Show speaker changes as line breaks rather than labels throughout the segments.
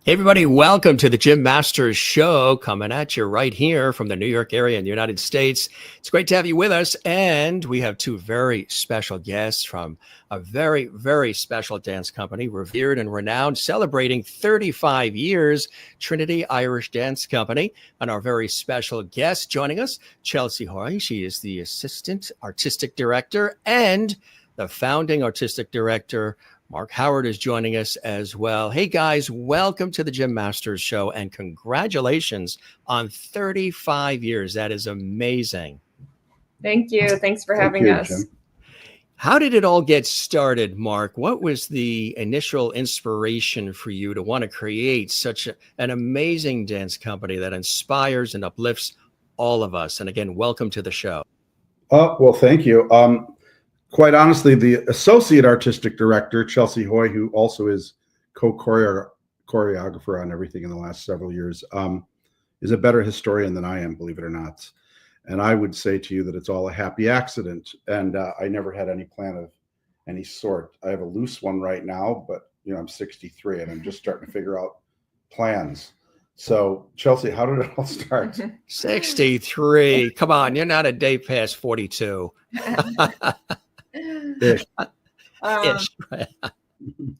Hey everybody, welcome to the Jim Masters Show, coming at you right here from the New York area in the United States. It's great to have you with us, and we have two very special guests from a very, very special dance company, revered and renowned, celebrating 35 years, Trinity Irish Dance Company. And our very special guest joining us, Chelsea Hoy. She is the Assistant Artistic Director and the Founding Artistic Director. Mark Howard is joining us as well. Hey guys, welcome to the Jim Masters Show and congratulations on 35 years. That is amazing.
Thank you. Thanks for having us.
Jim.
How did it all get started, Mark? What was the initial inspiration for you to want to create such an amazing dance company that inspires and uplifts all of us? And again, welcome to the show.
Well, thank you. Quite honestly, the associate artistic director, Chelsea Hoy, who also is co-choreographer on everything in the last several years, is a better historian than I am, believe it or not. And I would say to you that it's all a happy accident. And I never had any plan of any sort. I have a loose one right now, but I'm 63 and I'm just starting to figure out plans. So, Chelsea, how did it all start?
63. Come on, you're not a day past 42.
Ish.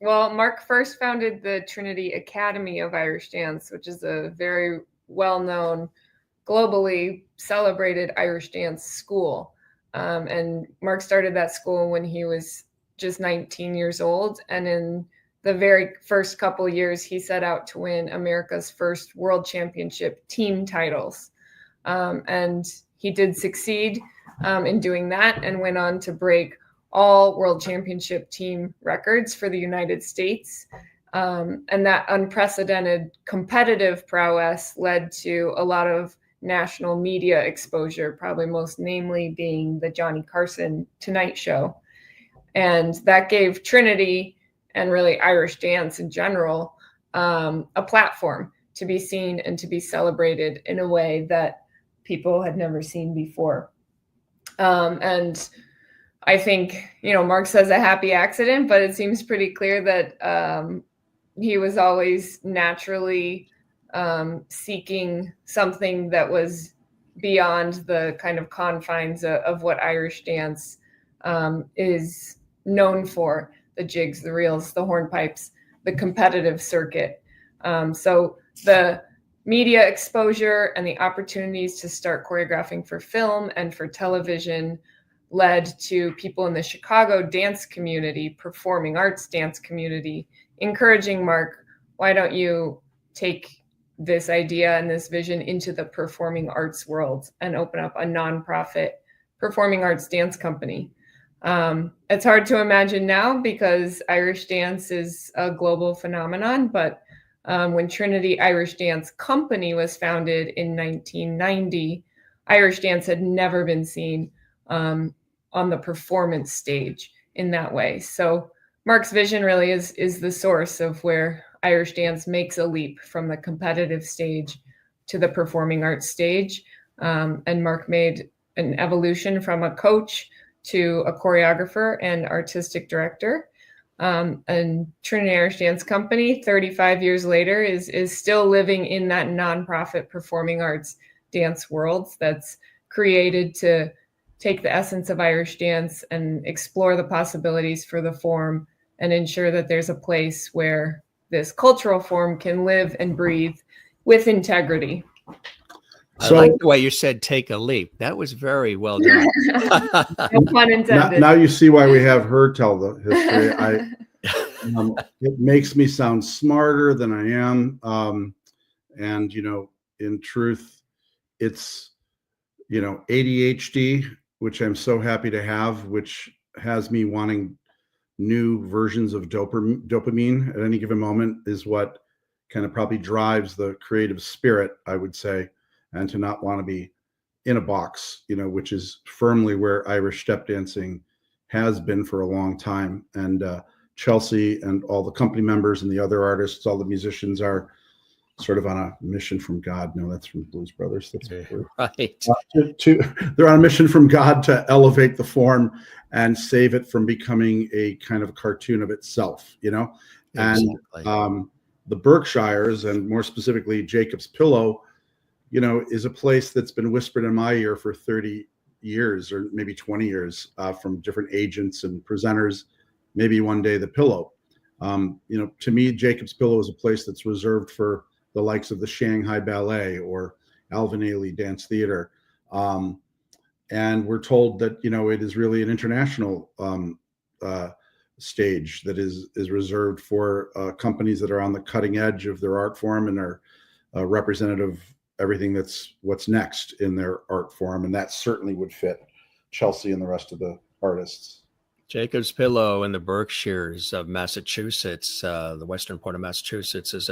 Well, Mark first founded the Trinity Academy of Irish Dance, which is a very well-known, globally celebrated Irish dance school. And Mark started that school when he was just 19 years old. And in the very first couple years, he set out to win America's first world championship team titles. And he did succeed in doing that and went on to break all world championship team records for the United States. And that unprecedented competitive prowess led to a lot of national media exposure, probably most namely being the Johnny Carson Tonight Show. And that gave Trinity and really Irish dance in general a platform to be seen and to be celebrated in a way that people had never seen before. And I think, Mark says a happy accident, but it seems pretty clear that he was always naturally seeking something that was beyond the kind of confines of what Irish dance is known for: the jigs, the reels, the hornpipes, the competitive circuit. So the media exposure and the opportunities to start choreographing for film and for television led to people in the Chicago dance community, performing arts dance community, encouraging Mark, why don't you take this idea and this vision into the performing arts world and open up a nonprofit performing arts dance company? It's hard to imagine now because Irish dance is a global phenomenon, but when Trinity Irish Dance Company was founded in 1990, Irish dance had never been seen on the performance stage in that way. So Mark's vision really is the source of where Irish dance makes a leap from the competitive stage to the performing arts stage. And Mark made an evolution from a coach to a choreographer and artistic director. And Trinity Irish Dance Company, 35 years later, is still living in that nonprofit performing arts dance world that's created to take the essence of Irish dance and explore the possibilities for the form and ensure that there's a place where this cultural form can live and breathe with integrity.
I like the way you said take a leap. That was very well done.
No pun intended.
Now you see why we have her tell the history. It makes me sound smarter than I am. And, in truth, it's, ADHD, which I'm so happy to have, which has me wanting new versions of dopamine at any given moment, is what kind of probably drives the creative spirit, I would say, and to not want to be in a box, which is firmly where Irish step dancing has been for a long time. And Chelsea and all the company members and the other artists, all the musicians are sort of on a mission from God. No, that's from Blues Brothers. That's
right.
They're on a mission from God to elevate the form and save it from becoming a kind of cartoon of itself,
Exactly.
And the Berkshires, and more specifically Jacob's Pillow, is a place that's been whispered in my ear for 30 years or maybe 20 years from different agents and presenters. Maybe one day the Pillow. To me, Jacob's Pillow is a place that's reserved for the likes of the Shanghai Ballet or Alvin Ailey Dance Theater. And we're told that, it is really an international stage that is reserved for companies that are on the cutting edge of their art form and are representative of everything what's next in their art form. And that certainly would fit Chelsea and the rest of the artists.
Jacob's Pillow in the Berkshires of Massachusetts, the western part of Massachusetts,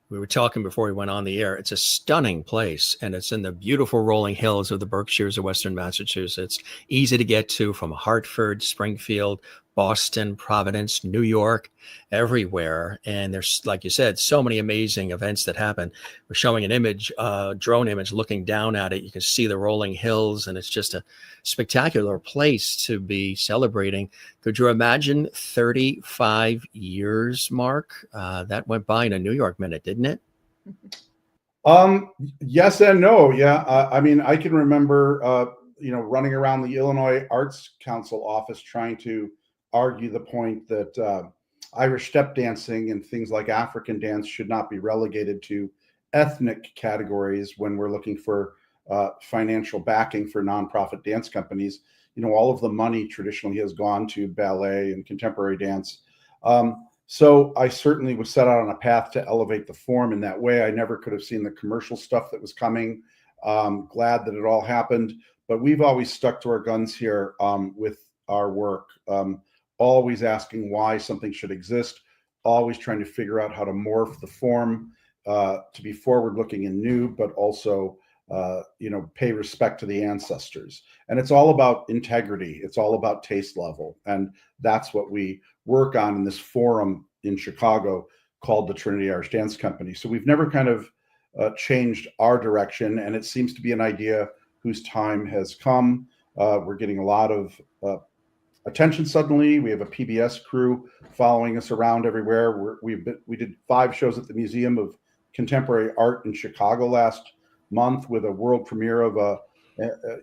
we were talking before we went on the air. It's a stunning place, and it's in the beautiful rolling hills of the Berkshires of western Massachusetts. Easy to get to from Hartford, Springfield, Boston, Providence, New York, everywhere. And there's, like you said, so many amazing events that happen. We're showing an image, drone image, looking down at it. You can see the rolling hills, and it's just a spectacular place to be celebrating. Could you imagine 35 years, Mark? That went by in a New York minute, didn't it?
Yes and no. Yeah. I can remember, running around the Illinois Arts Council office trying to argue the point that Irish step dancing and things like African dance should not be relegated to ethnic categories when we're looking for financial backing for nonprofit dance companies. All of the money traditionally has gone to ballet and contemporary dance. So I certainly was set out on a path to elevate the form in that way. I never could have seen the commercial stuff that was coming. Glad that it all happened, but we've always stuck to our guns here with our work. Always asking why something should exist, always trying to figure out how to morph the form to be forward-looking and new, but also pay respect to the ancestors. And it's all about integrity. It's all about taste level. And that's what we work on in this forum in Chicago called the Trinity Irish Dance Company. So we've never kind of changed our direction, and it seems to be an idea whose time has come. We're getting a lot of attention suddenly. We have a PBS crew following us around everywhere. We did 5 shows at the Museum of Contemporary Art in Chicago last month with a world premiere of a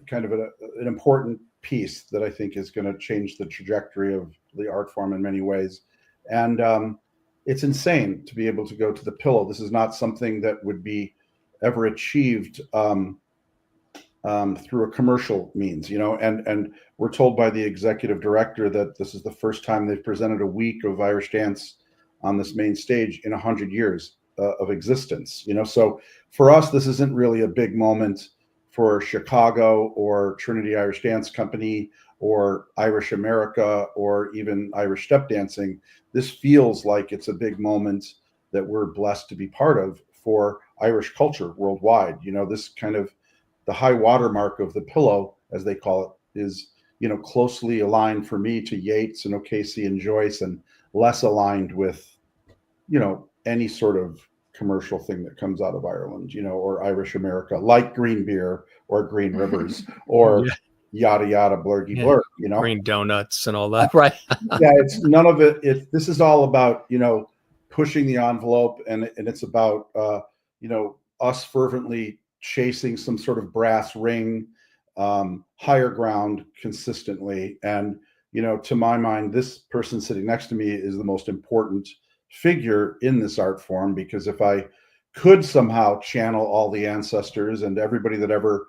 kind of an important piece that I think is going to change the trajectory of the art form in many ways. And it's insane to be able to go to the Pillow. This is not something that would be ever achieved through a commercial means, and we're told by the executive director that this is the first time they've presented a week of Irish dance on this main stage in 100 years of existence. So for us, this isn't really a big moment for Chicago or Trinity Irish Dance Company or Irish America or even Irish step dancing. This feels like it's a big moment that we're blessed to be part of for Irish culture worldwide. This kind of the high watermark of the Pillow, as they call it, is, closely aligned for me to Yeats and O'Casey and Joyce, and less aligned with, any sort of commercial thing that comes out of Ireland, or Irish America, like green beer or green rivers or yada, yada, blurgy blur,
Green donuts and all that, right?
Yeah, it's none of it. This is all about, pushing the envelope, and it's about, us fervently chasing some sort of brass ring, higher ground consistently. And, to my mind, this person sitting next to me is the most important figure in this art form, because if I could somehow channel all the ancestors and everybody that ever,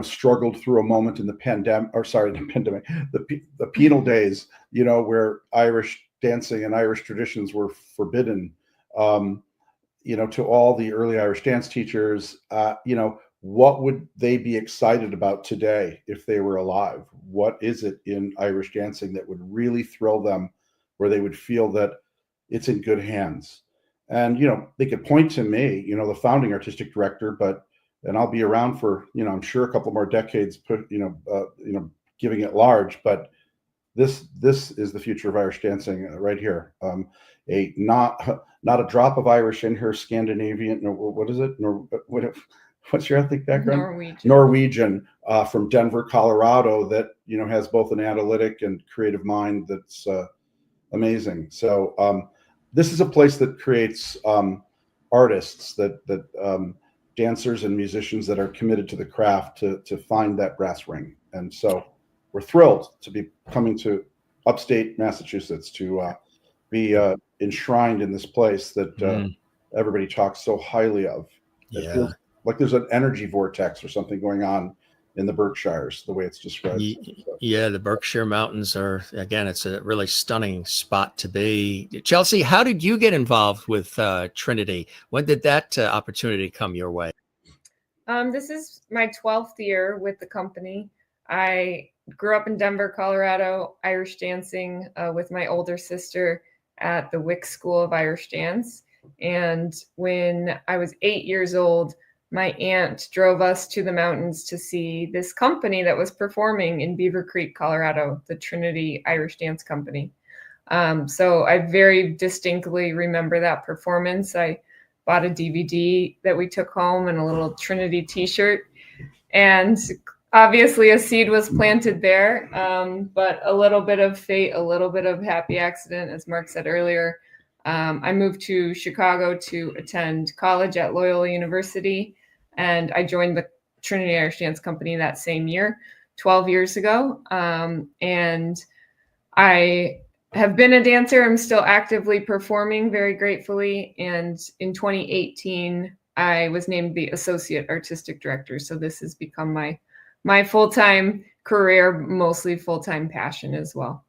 struggled through a moment in the the penal days, where Irish dancing and Irish traditions were forbidden, to all the early Irish dance teachers, what would they be excited about today if they were alive? What is it in Irish dancing that would really thrill them, where they would feel that it's in good hands? And, they could point to me, the founding artistic director, and I'll be around for, I'm sure a couple more decades, giving it large, but this is the future of Irish dancing right here. Not a drop of Irish in her, Scandinavian, what is it? What's your ethnic background? Norwegian, from Denver, Colorado, that, has both an analytic and creative mind that's amazing. So this is a place that creates artists, that dancers and musicians that are committed to the craft to find that brass ring. And so we're thrilled to be coming to upstate Massachusetts to be enshrined in this place that everybody talks so highly of. It feels like there's an energy vortex or something going on in the Berkshires, the way it's described.
Yeah, the Berkshire Mountains are, again, it's a really stunning spot to be. Chelsea, how did you get involved with Trinity? When did that opportunity come your way?
This is my 12th year with the company. I grew up in Denver, Colorado, Irish dancing with my older sister at the Wick School of Irish Dance. And when I was 8 years old, my aunt drove us to the mountains to see this company that was performing in Beaver Creek, Colorado, the Trinity Irish Dance Company. So I very distinctly remember that performance. I bought a DVD that we took home and a little Trinity t-shirt. And obviously a seed was planted there, but a little bit of fate, a little bit of happy accident, as Mark said earlier. I moved to Chicago to attend college at Loyola University, and I joined the Trinity Irish Dance Company that same year, 12 years ago. And I have been a dancer. I'm still actively performing, very gratefully. And in 2018, I was named the Associate Artistic Director. So this has become my full-time career, mostly full-time passion as well.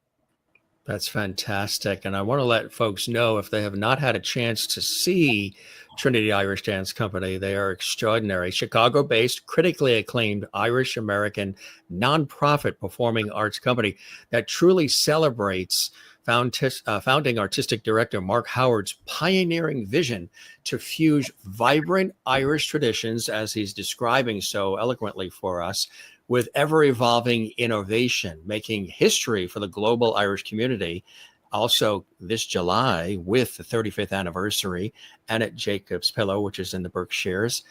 That's fantastic. And I want to let folks know, if they have not had a chance to see Trinity Irish Dance Company, they are extraordinary. Chicago-based, critically acclaimed Irish-American nonprofit performing arts company that truly celebrates founding artistic director Mark Howard's pioneering vision to fuse vibrant Irish traditions, as he's describing so eloquently for us, with ever-evolving innovation, making history for the global Irish community. Also this July, with the 35th anniversary, and at Jacob's Pillow, which is in the Berkshires.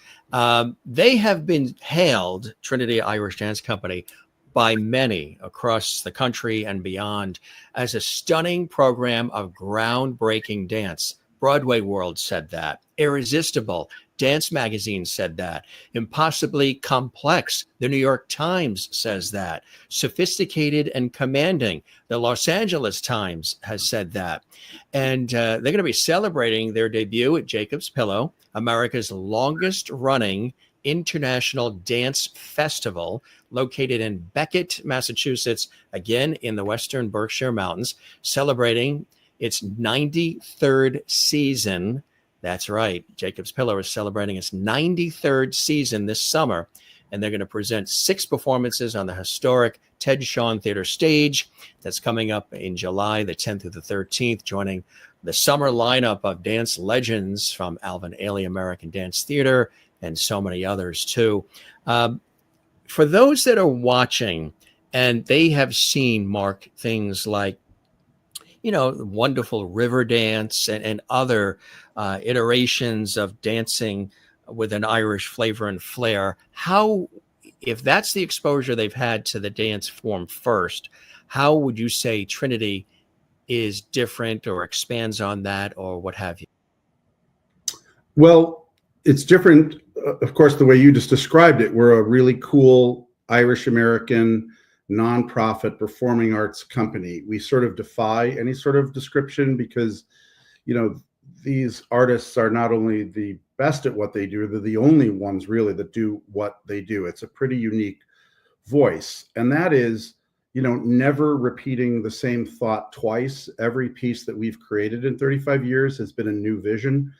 They have been hailed, Trinity Irish Dance Company, by many across the country and beyond, as a stunning program of groundbreaking dance. Broadway World said that. Irresistible. Dance Magazine said that. Impossibly complex. The New York Times says that. Sophisticated and commanding. The Los Angeles Times has said that. And they're going to be celebrating their debut at Jacob's Pillow, America's longest running international dance festival, located in Beckett, Massachusetts, again in the Western Berkshire Mountains, celebrating its 93rd season. That's right. Jacob's Pillow is celebrating its 93rd season this summer, and they're going to present 6 performances on the historic Ted Shawn Theater stage. That's coming up in July the 10th through the 13th, joining the summer lineup of dance legends from Alvin Ailey American Dance Theater and so many others too. For those that are watching and they have seen, Mark, things like, wonderful Riverdance and other iterations of dancing with an Irish flavor and flair, how, if that's the exposure they've had to the dance form first, how would you say Trinity is different or expands on that, or what have you?
Well, it's different, of course, the way you just described it. We're a really cool Irish-American nonprofit performing arts company. We sort of defy any sort of description because, these artists are not only the best at what they do, they're the only ones really that do what they do. It's a pretty unique voice. And that is, never repeating the same thought twice. Every piece that we've created in 35 years has been a new vision.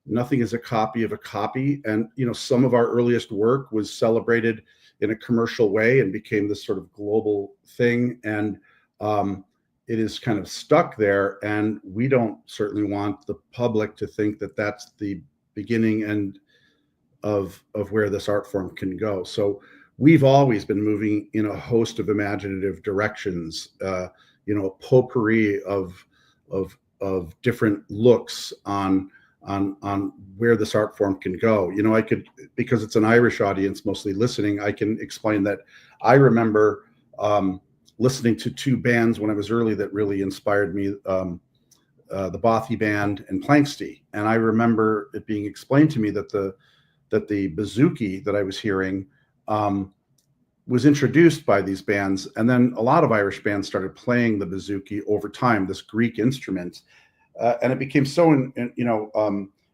Nothing is a copy of a copy. And, some of our earliest work was celebrated in a commercial way and became this sort of global thing. And it is kind of stuck there. And we don't certainly want the public to think that that's the beginning and of where this art form can go. So we've always been moving in a host of imaginative directions, a potpourri of different looks on where this art form can go. I could, because it's an Irish audience mostly listening, I can explain that I remember listening to 2 bands when I was early that really inspired me. the Bothy Band, and Planksty. And I remember it being explained to me that the bouzouki that I was hearing was introduced by these bands, and then a lot of Irish bands started playing the bouzouki over time, this Greek instrument, and it became so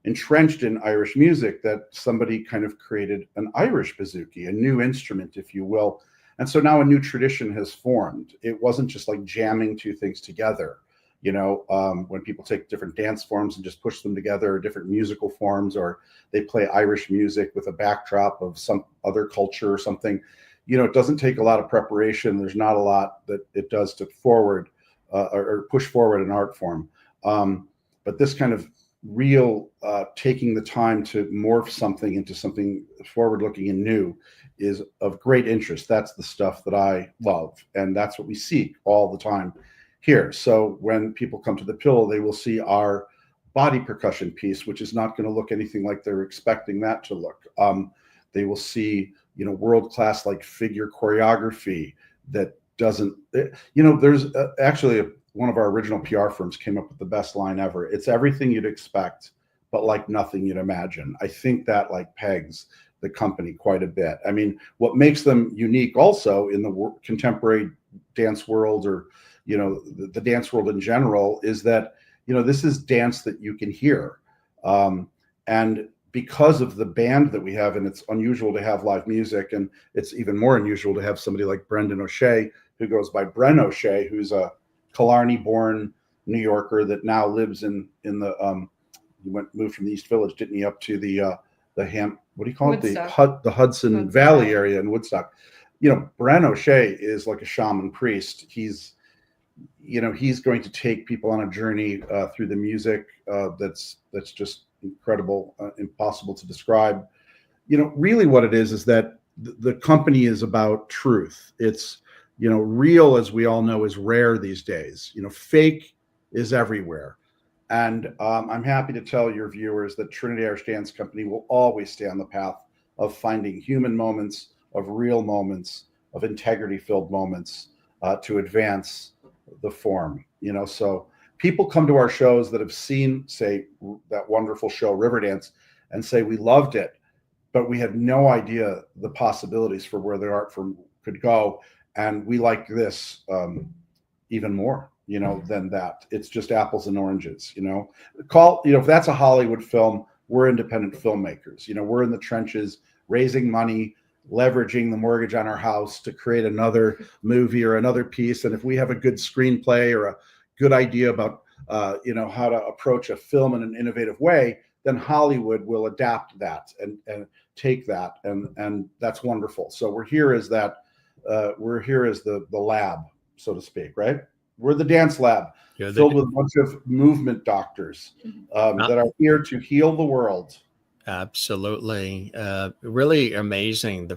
entrenched in Irish music that somebody kind of created an Irish bouzouki, a new instrument, if you will. And so now a new tradition has formed. It wasn't just like jamming two things together. When people take different dance forms and just push them together, or different musical forms, or they play Irish music with a backdrop of some other culture or something, it doesn't take a lot of preparation. There's not a lot that it does to forward or push forward an art form. But this kind of real taking the time to morph something into something forward-looking and new is of great interest. That's the stuff that I love, and that's what we seek all the time here. So when people come to the Pillow, they will see our body percussion piece, which is not going to look anything like they're expecting that to look. They will see, world-class like figure choreography that doesn't, there's actually one of our original PR firms came up with the best line ever. It's everything you'd expect, but like nothing you'd imagine. I think that like pegs the company quite a bit. I mean, what makes them unique also in the contemporary dance world, or the dance world in general, is that this is dance that you can hear, and because of the band that we have, and it's unusual to have live music, and it's even more unusual to have somebody like Brendan O'Shea, who goes by Bren O'Shea, who's a Killarney-born New Yorker that now lives in the moved from the East Village, didn't he, up to the what do you call
Woodstock.
it, the Hudson Valley area in Woodstock. Bren O'Shea is like a shaman priest. He's going to take people on a journey through the music that's just incredible, impossible to describe. Really what it is that the company is about truth. It's, real, as we all know, is rare these days. Fake is everywhere. And I'm happy to tell your viewers that Trinity Irish Dance Company will always stay on the path of finding human moments, of real moments, of integrity-filled moments to advance the form. So people come to our shows that have seen, say, that wonderful show Riverdance, and say we loved it, but we had no idea the possibilities for where the art form could go, and we like this even more, than that. It's just apples and oranges. If that's a Hollywood film, we're independent filmmakers. We're in the trenches, raising money, leveraging the mortgage on our house to create another movie or another piece. And if we have a good screenplay or a good idea about how to approach a film in an innovative way, then Hollywood will adapt that and take that, and that's wonderful. So we're here as the lab, so to speak, right? We're the dance lab, filled with a bunch of movement doctors that are here to heal the world.
Absolutely. Really amazing,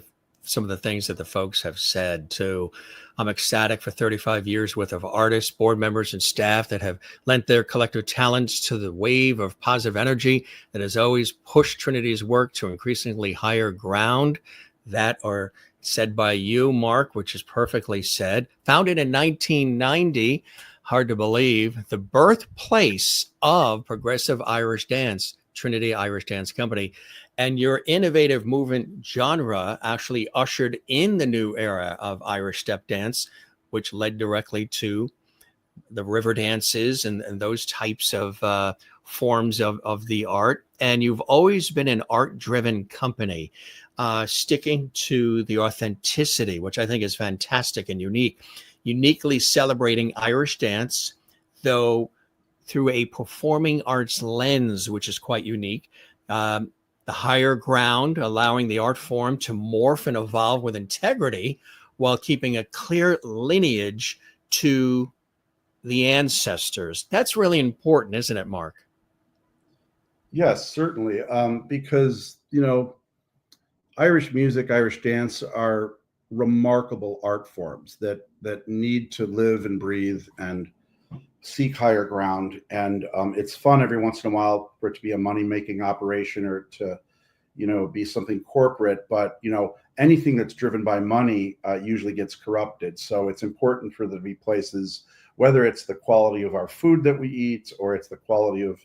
some of the things that the folks have said too. I'm ecstatic for 35 years worth of artists, board members, and staff that have lent their collective talents to the wave of positive energy that has always pushed Trinity's work to increasingly higher ground. That are said by you, Mark, which is perfectly said. Founded in 1990, hard to believe, the birthplace of progressive Irish dance, Trinity Irish Dance Company. And your innovative movement genre actually ushered in the new era of Irish step dance, which led directly to the river dances and those types of forms of the art. And you've always been an art-driven company, sticking to the authenticity, which I think is fantastic and uniquely celebrating Irish dance, though through a performing arts lens, which is quite unique. The higher ground, allowing the art form to morph and evolve with integrity while keeping a clear lineage to the ancestors. That's really important, isn't it, Mark?
Yes, certainly. Because, Irish music, Irish dance are remarkable art forms that need to live and breathe and seek higher ground. And it's fun every once in a while for it to be a money-making operation or to, be something corporate. But, anything that's driven by money usually gets corrupted. So it's important for there to be places whether it's the quality of our food that we eat, or it's the quality of,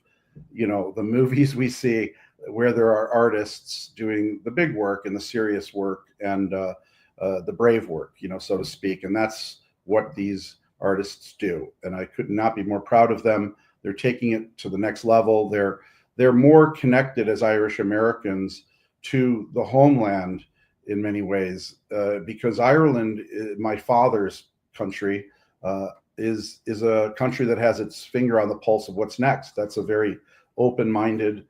the movies we see, where there are artists doing the big work and the serious work and the brave work, so to speak. And that's what these artists do. And I could not be more proud of them. They're taking it to the next level. They're more connected as Irish Americans to the homeland in many ways, because Ireland, my father's country, is a country that has its finger on the pulse of what's next. That's a very open-minded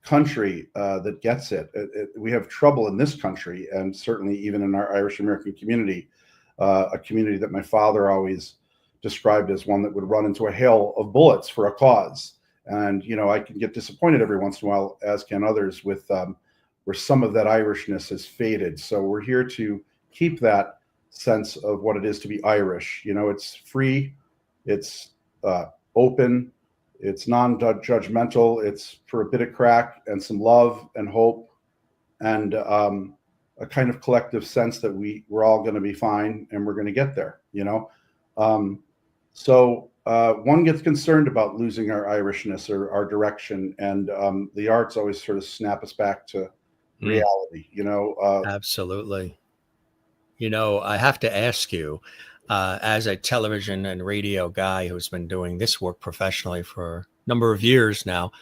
country that gets it. We have trouble in this country, and certainly even in our Irish American community, a community that my father always described as one that would run into a hail of bullets for a cause. And I can get disappointed every once in a while, as can others, with where some of that Irishness has faded. So we're here to keep that sense of what it is to be Irish. It's free, it's open, it's non-judgmental, it's for a bit of crack and some love and hope, and a kind of collective sense that we're all going to be fine and we're going to get there. So one gets concerned about losing our Irishness or our direction, and the arts always sort of snap us back to reality.
Absolutely. I have to ask you, as a television and radio guy who's been doing this work professionally for a number of years now,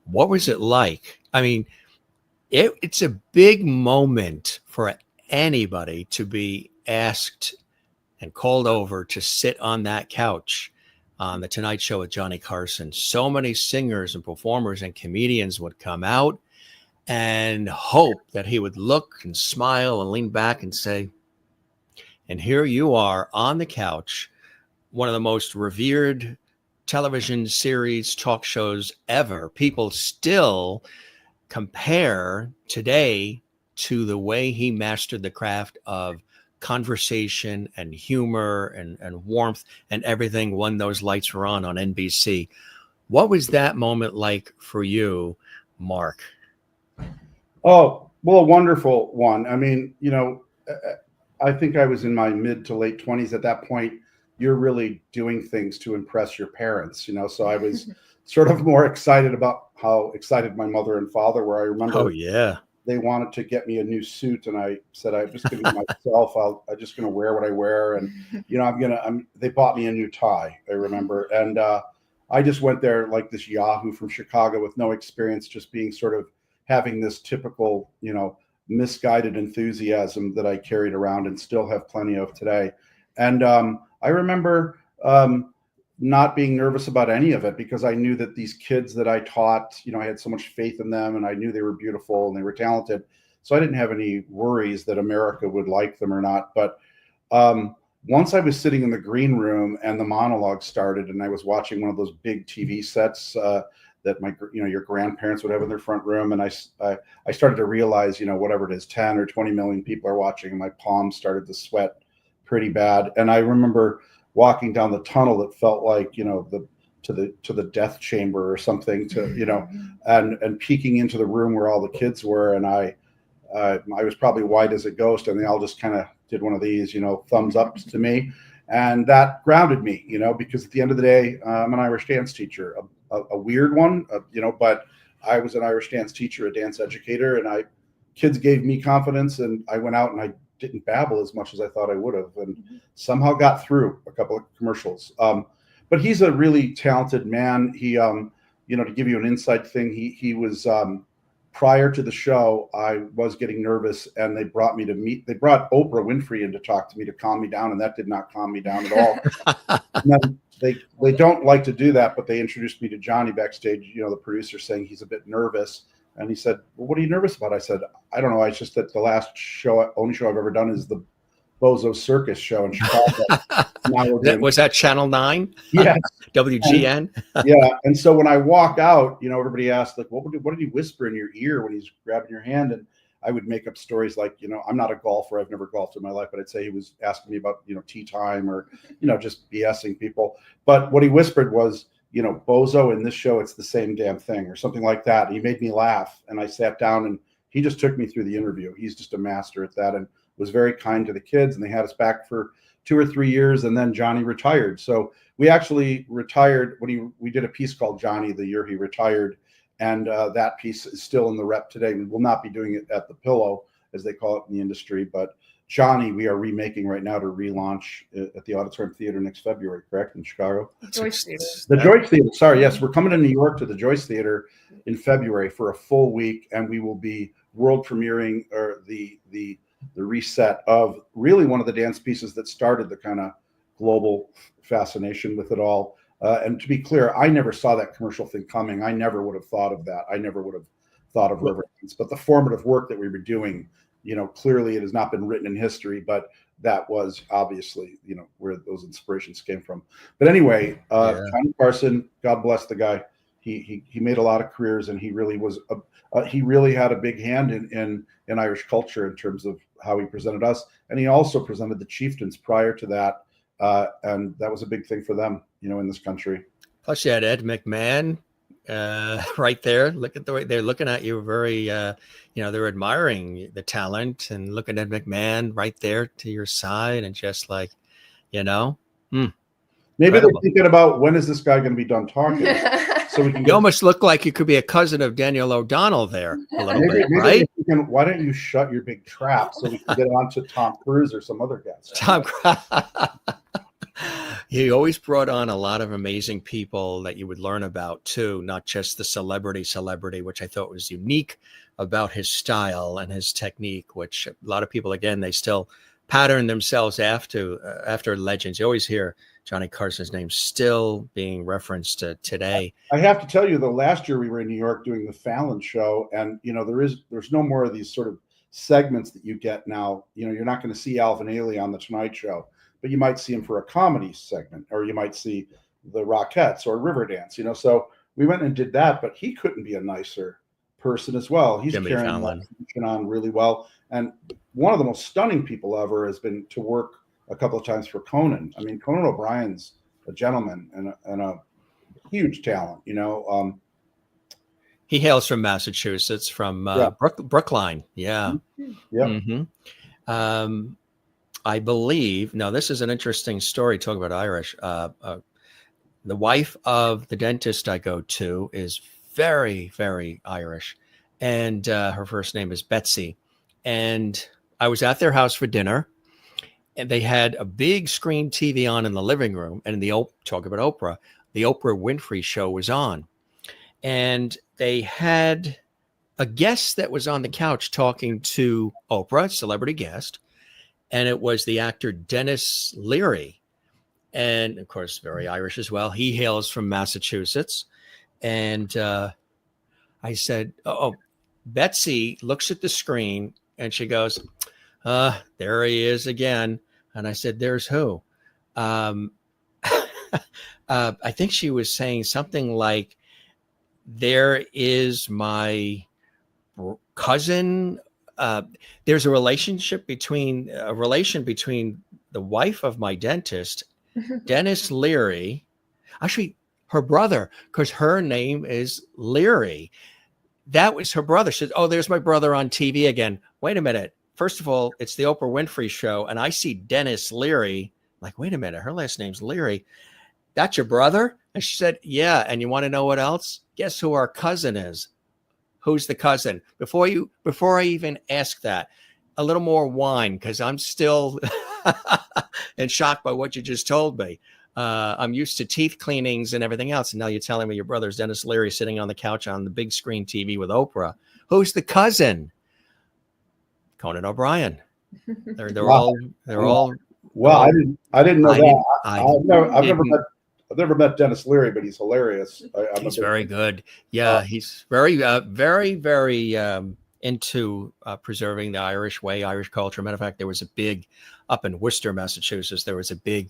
what was it like? I mean, it's a big moment for anybody to be asked and called over to sit on that couch on the Tonight Show with Johnny Carson. So many singers and performers and comedians would come out and hope that he would look and smile and lean back and say, and here you are on the couch, one of the most revered television series, talk shows ever. People still compare today to the way he mastered the craft of conversation and humor and warmth and everything when those lights were on NBC. What was that moment like for you, Mark?
Oh, well, a wonderful one. I mean, I think I was in my mid to late 20s at that point. You're really doing things to impress your parents, so I was sort of more excited about how excited my mother and father were. I remember they wanted to get me a new suit, and I said, I'm just going to be myself. I'm just going to wear what I wear. And, they bought me a new tie, I remember. And I just went there like this Yahoo from Chicago with no experience, just being sort of having this typical, misguided enthusiasm that I carried around and still have plenty of today. And I remember not being nervous about any of it, because I knew that these kids that I taught, I had so much faith in them, and I knew they were beautiful and they were talented. So I didn't have any worries that America would like them or not. But once I was sitting in the green room and the monologue started, and I was watching one of those big TV sets that your grandparents would have in their front room, and I started to realize, whatever it is, 10 or 20 million people are watching, and my palms started to sweat pretty bad. And I remember walking down the tunnel that felt like, to the death chamber or something, and peeking into the room where all the kids were. And I was probably white as a ghost, and they all just kind of did one of these, thumbs ups to me. And that grounded me, because at the end of the day, I'm an Irish dance teacher, a weird one, but I was an Irish dance teacher, a dance educator, and kids gave me confidence, and I went out and I didn't babble as much as I thought I would have, and somehow got through a couple of commercials. But he's a really talented man. He, to give you an inside thing, he was, prior to the show, I was getting nervous, and they brought Oprah Winfrey in to talk to me, to calm me down, and that did not calm me down at all. And then they don't like to do that, but they introduced me to Johnny backstage, the producer, saying he's a bit nervous. And he said, well, what are you nervous about? I said, I don't know. It's just that the last only show I've ever done is the Bozo Circus show in Chicago.
Was that Channel 9?
Yeah.
WGN?
Yeah. And so when I walk out, everybody asked, like, what did he whisper in your ear when he's grabbing your hand? And I would make up stories like, I'm not a golfer. I've never golfed in my life, but I'd say he was asking me about, tea time, or, just BSing people. But what he whispered was, Bozo, in this show, it's the same damn thing, or something like that. And he made me laugh, and I sat down, and he just took me through the interview. He's just a master at that, and was very kind to the kids, and they had us back for 2 or 3 years, and then Johnny retired. So we actually retired when we did a piece called Johnny the year he retired, and that piece is still in the rep today. We will not be doing it at the Pillow, as they call it in the industry, but Johnny we are remaking right now to relaunch at the Auditorium Theater next February, correct, in Chicago?
Joyce Theater.
The Joyce Theater. Sorry, yes, we're coming to New York to the Joyce Theater in February for a full week, and we will be world premiering the reset of really one of the dance pieces that started the kind of global fascination with it all. And to be clear, I never saw that commercial thing coming. I never would have thought of that. I never would have thought of Riverdance. But the formative work that we were doing, clearly it has not been written in history, but that was obviously, where those inspirations came from. But anyway, Johnny Carson, God bless the guy. He made a lot of careers, and he really was he really had a big hand in Irish culture in terms of how he presented us, and he also presented the chieftains prior to that, and that was a big thing for them, in this country.
Plus, you had Ed McMahon right there. Look at the way they're looking at you. Very, they're admiring the talent and looking at McMahon right there to your side, and just like,
Maybe
incredible.
they're thinking about when is this guy going to be done talking, so we can.
You almost look like you could be a cousin of Daniel O'Donnell there a little bit, right?
Why don't you shut your big trap so we can get on to Tom Cruise or some other guys?
He always brought on a lot of amazing people that you would learn about too, not just the celebrity, which I thought was unique about his style and his technique, which a lot of people, again, they still pattern themselves after legends. You always hear Johnny Carson's name still being referenced today.
I have to tell you, though, last year we were in New York doing the Fallon show, and there's no more of these sort of segments that you get now. You're not going to see Alvin Ailey on the Tonight Show, but you might see him for a comedy segment, or you might see the Rockettes or Riverdance. So we went and did that, but he couldn't be a nicer person as well. He's
Jimmy
carrying
Fallon
on really well, and one of the most stunning people ever has been to work a couple of times for Conan. I mean, Conan O'Brien's a gentleman and a huge talent.
He hails from Massachusetts, from Brookline. Yeah.
Mm-hmm.
I believe. Now, this is an interesting story. Talk about Irish. The wife of the dentist I go to is very, very Irish, and her first name is Betsy. And I was at their house for dinner, and they had a big screen TV on in the living room. And talk about Oprah, the Oprah Winfrey show was on. And they had a guest that was on the couch talking to Oprah, celebrity guest. And it was the actor Dennis Leary. And of course, very Irish as well. He hails from Massachusetts. And I said, Betsy looks at the screen and she goes, there he is again. And I said, there's who? I think she was saying something like, there is my cousin. There's a relation between the wife of my dentist, Dennis Leary, actually her brother, because her name is Leary. That was her brother. She said, oh, there's my brother on TV again. Wait a minute. First of all, it's the Oprah Winfrey show, and I see Dennis Leary. Like, wait a minute, her last name's Leary. That's your brother? And she said, yeah. And you want to know what else? Guess who our cousin is? Who's the cousin? Before I even ask that, a little more wine, because I'm still in shock by what you just told me. I'm used to teeth cleanings and everything else, and now you're telling me your brother's Dennis Leary sitting on the couch on the big screen TV with Oprah. Who's the cousin? Conan O'Brien. They're all.
Well, I didn't know that. I've never met Dennis Leary, but he's hilarious.
He's very good. Yeah, he's very, very into preserving the Irish way, Irish culture. Matter of fact, there was a big up in Worcester, Massachusetts. There was a big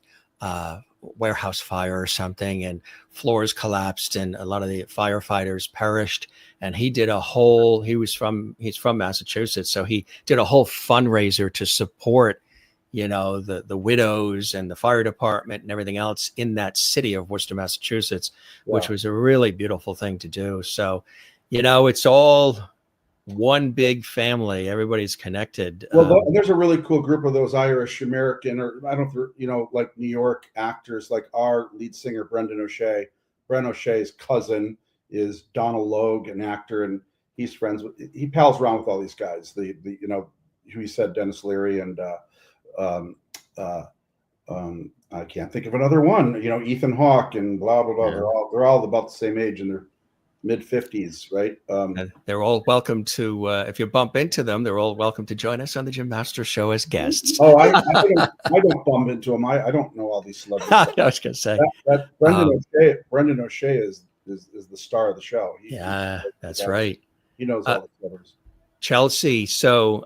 warehouse fire or something, and floors collapsed, and a lot of the firefighters perished. And he did he's from Massachusetts, so he did a whole fundraiser to support, the widows and the fire department and everything else in that city of Worcester, Massachusetts, which was a really beautiful thing to do. So, it's all one big family. Everybody's connected.
Well, there's a really cool group of those Irish American, or I don't know, you know, like New York actors, like our lead singer, Brendan O'Shea. Brendan O'Shea's cousin is Donald Logue, an actor, and he pals around with all these guys. You know, who he said, Dennis Leary and I can't think of another one. You know, Ethan Hawke and blah blah blah.
Yeah.
They're all about the same age in their mid-50s, right?
They're all welcome to. If you bump into them, they're all welcome to join us on the Jim Masters Show as guests.
Oh, I don't bump into them. I don't know all these celebrities.
I was going to say
that Brendan O'Shea is the star of the show.
That's right.
He knows all the celebrities.
Chelsea. So,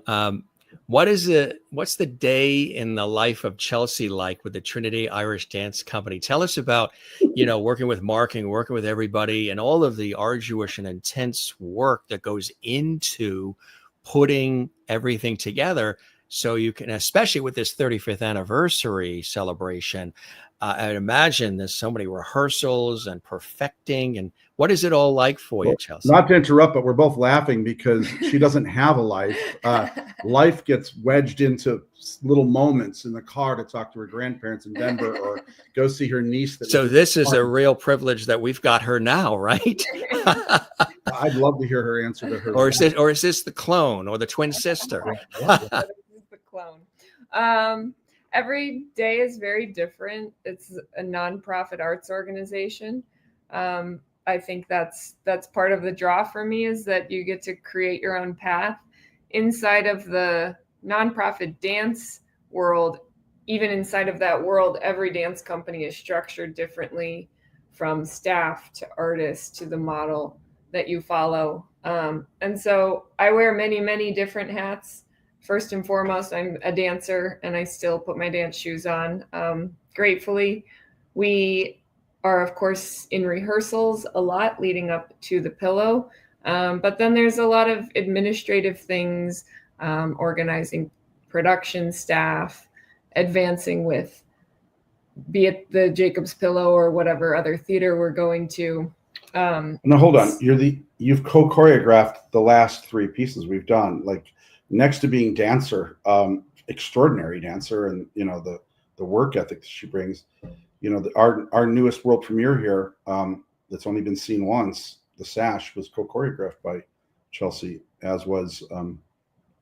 what's the day in the life of Chelsea like with the Trinity Irish Dance Company? Tell us about, you know, working with marketing, working with everybody, and all of the arduous and intense work that goes into putting everything together. So you can, especially with this 35th anniversary celebration, I'd imagine there's so many rehearsals and perfecting. And what is it all like for you, Chelsea?
Not to interrupt, but we're both laughing because she doesn't have a life. Life gets wedged into little moments in the car to talk to her grandparents in Denver or go see her niece.
So this is a real privilege that we've got her now, right?
I'd love to hear her answer to her.
Or is this the clone or the twin sister?
This is the clone. Every day is very different. It's a nonprofit arts organization. I think that's part of the draw for me, is that you get to create your own path inside of the nonprofit dance world. Even inside of that world, every dance company is structured differently, from staff to artists to the model that you follow. And so I wear many, many different hats. First and foremost, I'm a dancer, and I still put my dance shoes on. Gratefully, we are, of course, in rehearsals a lot leading up to the pillow. But then there's a lot of administrative things, organizing production staff, advancing with, be it the Jacob's Pillow or whatever other theater we're going to.
No, hold on. You've co-choreographed the last 3 pieces we've done. Like, next to being dancer, extraordinary dancer, and you know the work ethic that she brings. You know, our newest world premiere here, that's only been seen once, The Sash, was co-choreographed by Chelsea, as was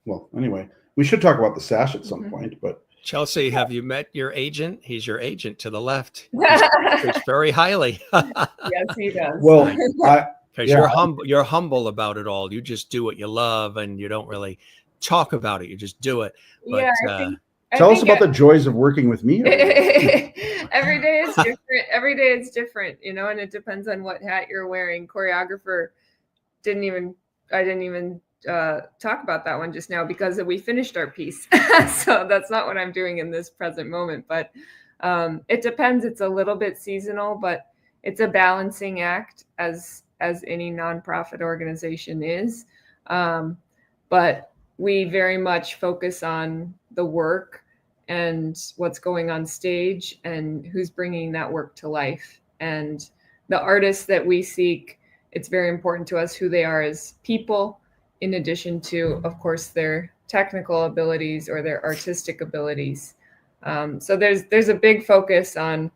well, anyway, we should talk about The Sash at some point. But
Chelsea, have you met your agent? He's your agent to the left. He's very highly.
Yes, he does.
Well,
because you're humble about it all. You just do what you love, and you don't really talk about it. You just do it. But,
yeah,
tell us about the joys of working with me.
Every day is different. Every day is different, you know, and it depends on what hat you're wearing. Choreographer I didn't even talk about that one just now because we finished our piece. So that's not what I'm doing in this present moment, but it depends. It's a little bit seasonal, but it's a balancing act, as any nonprofit organization is. But we very much focus on the work and what's going on stage and who's bringing that work to life. And the artists that we seek, it's very important to us who they are as people, in addition to, of course, their technical abilities or their artistic abilities. So there's a big focus on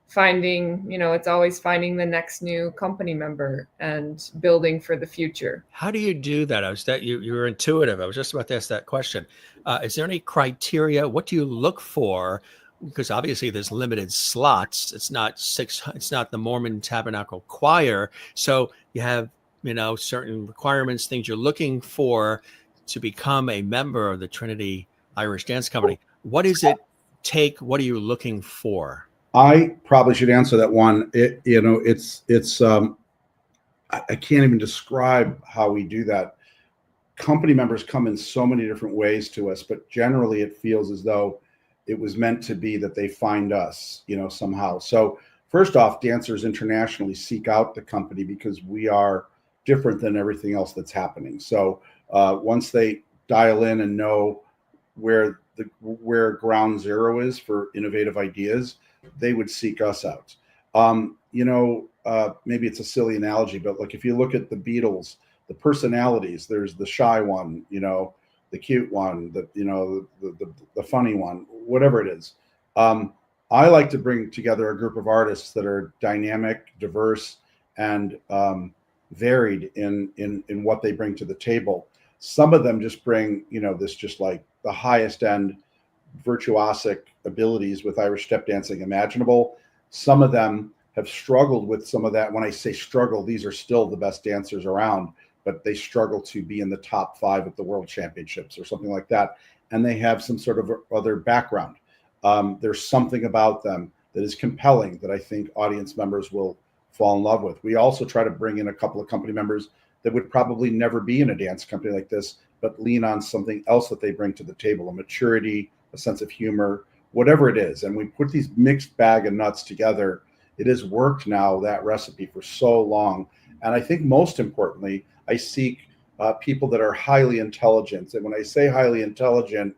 finding, you know, it's always finding the next new company member and building for the future.
How do you do that? You were intuitive. I was just about to ask that question. Is there any criteria? What do you look for? Because obviously there's limited slots. It's not the Mormon Tabernacle Choir. So you have, you know, certain requirements, things you're looking for to become a member of the Trinity Irish Dance Company. What does it take? What are you looking for?
I probably should answer that one. I can't even describe how we do that. Company members come in so many different ways to us, but generally it feels as though it was meant to be that they find us, you know, somehow. So first off, dancers internationally seek out the company because we are different than everything else that's happening. So once they dial in and know where ground zero is for innovative ideas, they would seek us out. Maybe it's a silly analogy, but like if you look at the Beatles, the personalities. There's the shy one, the cute one, the funny one, whatever it is. I like to bring together a group of artists that are dynamic, diverse, and varied in what they bring to the table. Some of them just bring, this just like the highest end virtuosic abilities with Irish step dancing imaginable. Some of them have struggled with some of that. When I say struggle, these are still the best dancers around, but they struggle to be in the top 5 at the World Championships or something like that. And they have some sort of other background. There's something about them that is compelling that I think audience members will fall in love with. We also try to bring in a couple of company members that would probably never be in a dance company like this, but lean on something else that they bring to the table, a maturity, a sense of humor, whatever it is. And we put these mixed bag of nuts together. It has worked now, that recipe, for so long. And I think most importantly, I seek people that are highly intelligent. And when I say highly intelligent,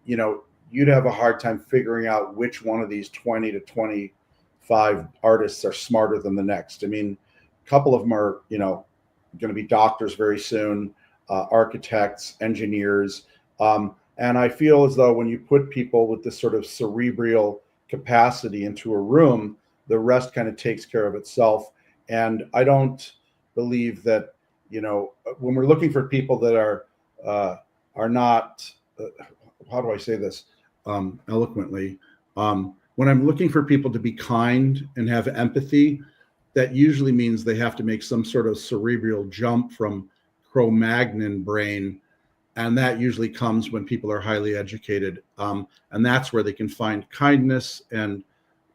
you'd have a hard time figuring out which one of these 20 to 25 artists are smarter than the next. I mean, a couple of them are, going to be doctors very soon, architects, engineers. And I feel as though when you put people with this sort of cerebral capacity into a room, the rest kind of takes care of itself. And I don't believe that, when we're looking for people that are not, how do I say this eloquently? When I'm looking for people to be kind and have empathy, that usually means they have to make some sort of cerebral jump from Cro-Magnon brain. And that usually comes when people are highly educated. And that's where they can find kindness and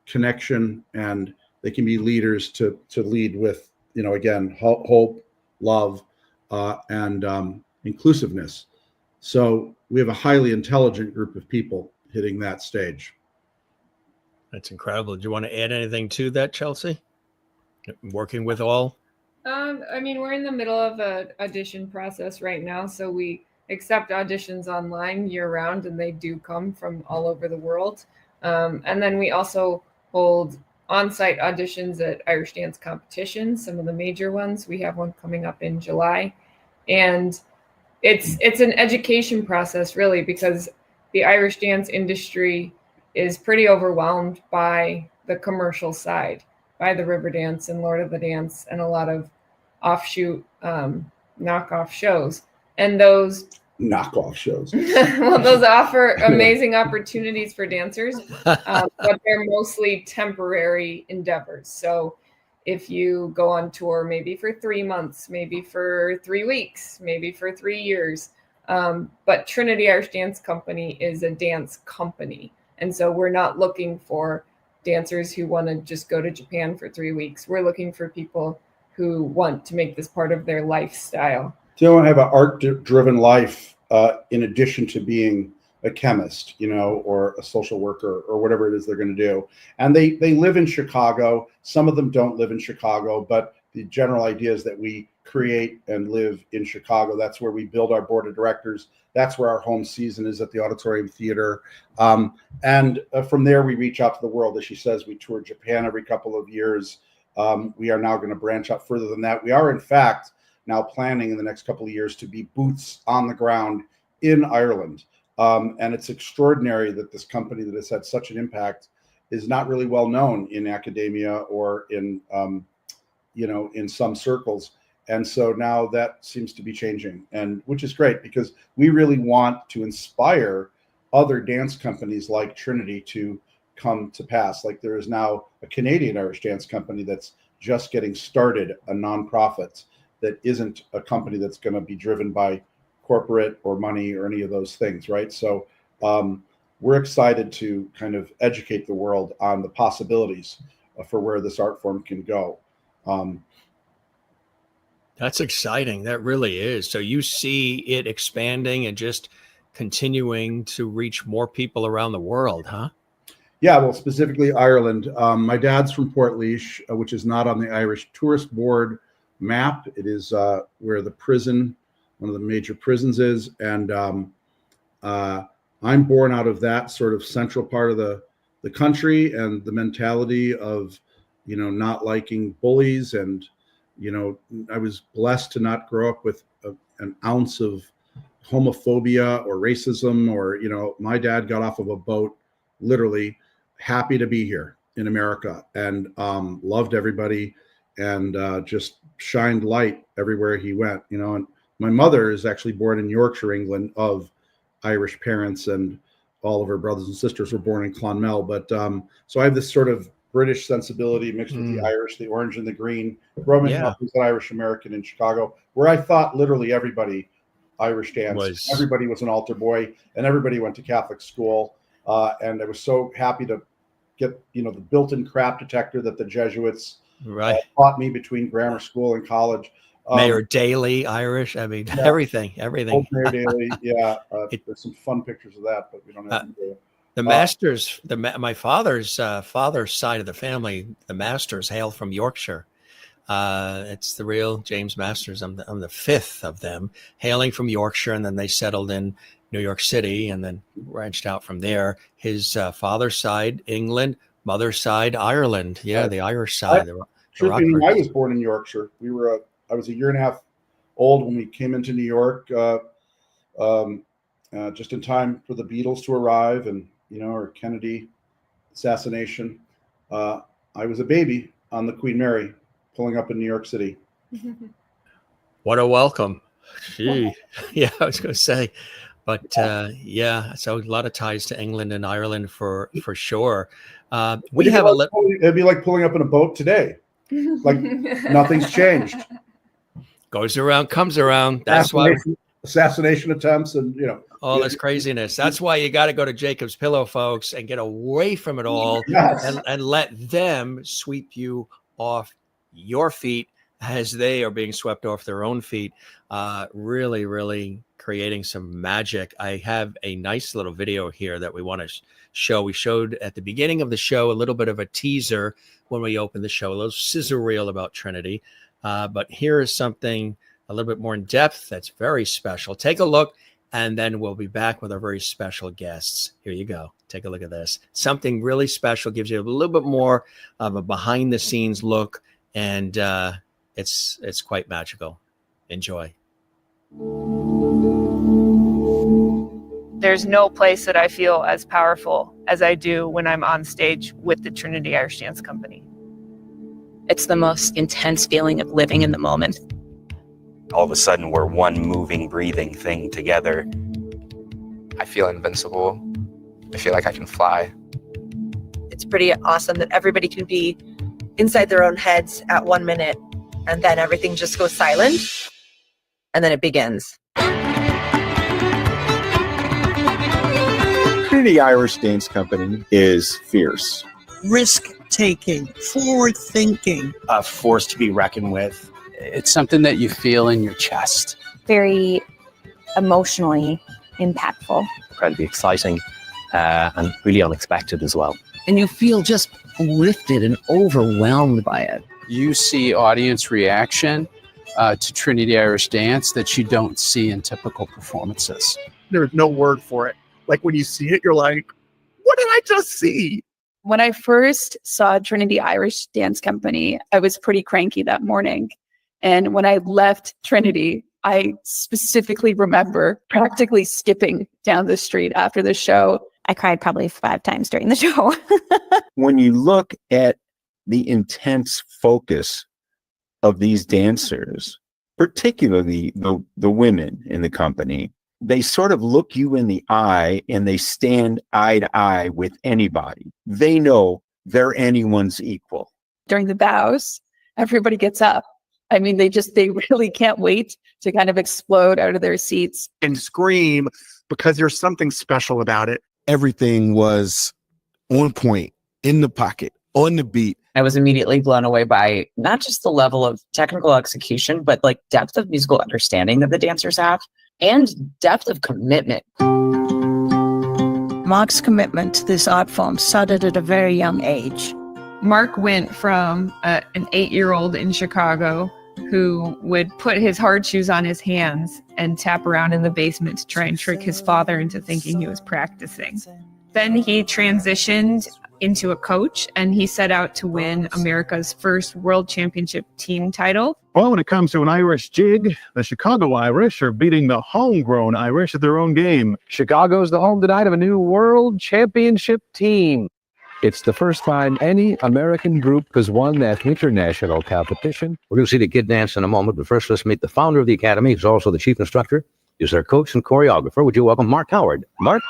connection, and they can be leaders to lead with, again, hope, love, and inclusiveness. So we have a highly intelligent group of people hitting that stage.
That's incredible. Do you want to add anything to that, Chelsea? Working with all?
We're in the middle of an audition process right now, so we accept auditions online year round, and they do come from all over the world. And then we also hold on-site auditions at Irish dance competitions, some of the major ones. We have one coming up in July. And it's an education process, really, because the Irish dance industry is pretty overwhelmed by the commercial side, by the Riverdance and Lord of the Dance and a lot of offshoot knockoff shows. And those
knockoff shows,
well, those offer amazing opportunities for dancers, but they're mostly temporary endeavors. So if you go on tour, maybe for 3 months, maybe for 3 weeks, maybe for 3 years. But Trinity Irish Dance Company is a dance company. And so we're not looking for dancers who want to just go to Japan for 3 weeks. We're looking for people who want to make this part of their lifestyle.
They want to have an art-driven life in addition to being a chemist, or a social worker or whatever it is they're going to do. And they live in Chicago. Some of them don't live in Chicago, but the general idea is that we create and live in Chicago. That's where we build our board of directors. That's where our home season is, at the Auditorium Theater. And from there, we reach out to the world. As she says, we tour Japan every couple of years. We are now going to branch out further than that. We are, in fact, now planning in the next couple of years to be boots on the ground in Ireland. And it's extraordinary that this company that has had such an impact is not really well known in academia or in, in some circles. And so now that seems to be changing, and which is great, because we really want to inspire other dance companies like Trinity to come to pass. Like, there is now a Canadian Irish dance company that's just getting started, a nonprofit that isn't a company that's going to be driven by corporate or money or any of those things, right? So we're excited to kind of educate the world on the possibilities for where this art form can go.
That's exciting. That really is. So you see it expanding and just continuing to reach more people around the world, huh?
Yeah, well, specifically Ireland. My dad's from Portlaoise, which is not on the Irish Tourist Board map. It is where the prison, one of the major prisons, is. And I'm born out of that sort of central part of the country, and the mentality of, not liking bullies and I was blessed to not grow up with an ounce of homophobia or racism, or, my dad got off of a boat, literally happy to be here in America, and loved everybody, and just shined light everywhere he went, and my mother is actually born in Yorkshire, England, of Irish parents, and all of her brothers and sisters were born in Clonmel. But so I have this sort of British sensibility mixed with the Irish, the orange and the green. Growing up as an Irish American in Chicago, where I thought literally everybody Irish danced, everybody was an altar boy, and everybody went to Catholic school. And I was so happy to get, the built-in crap detector that the Jesuits taught me between grammar school and college.
Mayor Daley, Irish. I mean, everything.
Old Mayor Daley. Yeah. There's some fun pictures of that, but we don't have to do it.
The Masters, my father's side of the family, the Masters hail from Yorkshire. It's the real James Masters. I'm the fifth of them, hailing from Yorkshire, and then they settled in New York City and then branched out from there. His father's side, England, mother's side, Ireland. Yeah, the Irish side.
I was born in Yorkshire. I was a year and a half old when we came into New York, just in time for the Beatles to arrive and, or Kennedy assassination. I was a baby on the Queen Mary pulling up in New York City.
What a welcome. Gee. Yeah, I was going to say. But so a lot of ties to England and Ireland for sure. We have
it'd be like pulling up in a boat today. Like nothing's changed.
Goes around, comes around. That's why
assassination attempts and
all this craziness. That's why you got to go to Jacob's Pillow, folks, and get away from it all and let them sweep you off your feet as they are being swept off their own feet. Really, really creating some magic. I have a nice little video here that we want to show. We showed at the beginning of the show a little bit of a teaser when we opened the show, a little sizzle reel about Trinity. But here is something a little bit more in depth that's very special. Take a look, and then we'll be back with our very special guests. Here you go. Take a look at this. Something really special, gives you a little bit more of a behind-the-scenes look, and it's quite magical. Enjoy.
There's no place that I feel as powerful as I do when I'm on stage with the Trinity Irish Dance Company.
It's the most intense feeling of living in the moment.
All of a sudden, we're one moving, breathing thing together.
I feel invincible. I feel like I can fly.
It's pretty awesome that everybody can be inside their own heads at 1 minute, and then everything just goes silent, and then it begins.
Trinity Irish Dance Company is fierce.
Risk-taking, forward-thinking.
A force to be reckoned with.
It's something that you feel in your chest.
Very emotionally impactful.
Incredibly exciting and really unexpected as well.
And you feel just lifted and overwhelmed by it.
You see audience reaction to Trinity Irish Dance that you don't see in typical performances.
There's no word for it. Like when you see it, you're like, what did I just see?
When I first saw Trinity Irish Dance Company, I was pretty cranky that morning. And when I left Trinity, I specifically remember practically skipping down the street after the show.
I cried probably 5 times during the show.
When you look at the intense focus of these dancers, particularly the women in the company, they sort of look you in the eye and they stand eye to eye with anybody. They know they're anyone's equal.
During the bows, everybody gets up. I mean, they really can't wait to kind of explode out of their seats
and scream because there's something special about it.
Everything was on point, in the pocket, on the beat.
I was immediately blown away by not just the level of technical execution, but like depth of musical understanding that the dancers have and depth of commitment.
Mark's commitment to this art form started at a very young age.
Mark went from an 8-year-old in Chicago who would put his hard shoes on his hands and tap around in the basement to try and trick his father into thinking he was practicing. Then he transitioned
into a coach, and he set out to win America's first world championship team title.
Well, when it comes to an Irish jig, the Chicago Irish are beating the homegrown Irish at their own game.
Chicago's the home tonight of a new world championship team. It's the first time any American group has won that international competition.
We're going to see the kid dance in a moment, but first let's meet the founder of the academy, who's also the chief instructor, is their coach and choreographer. Would you welcome Mark Howard? Mark?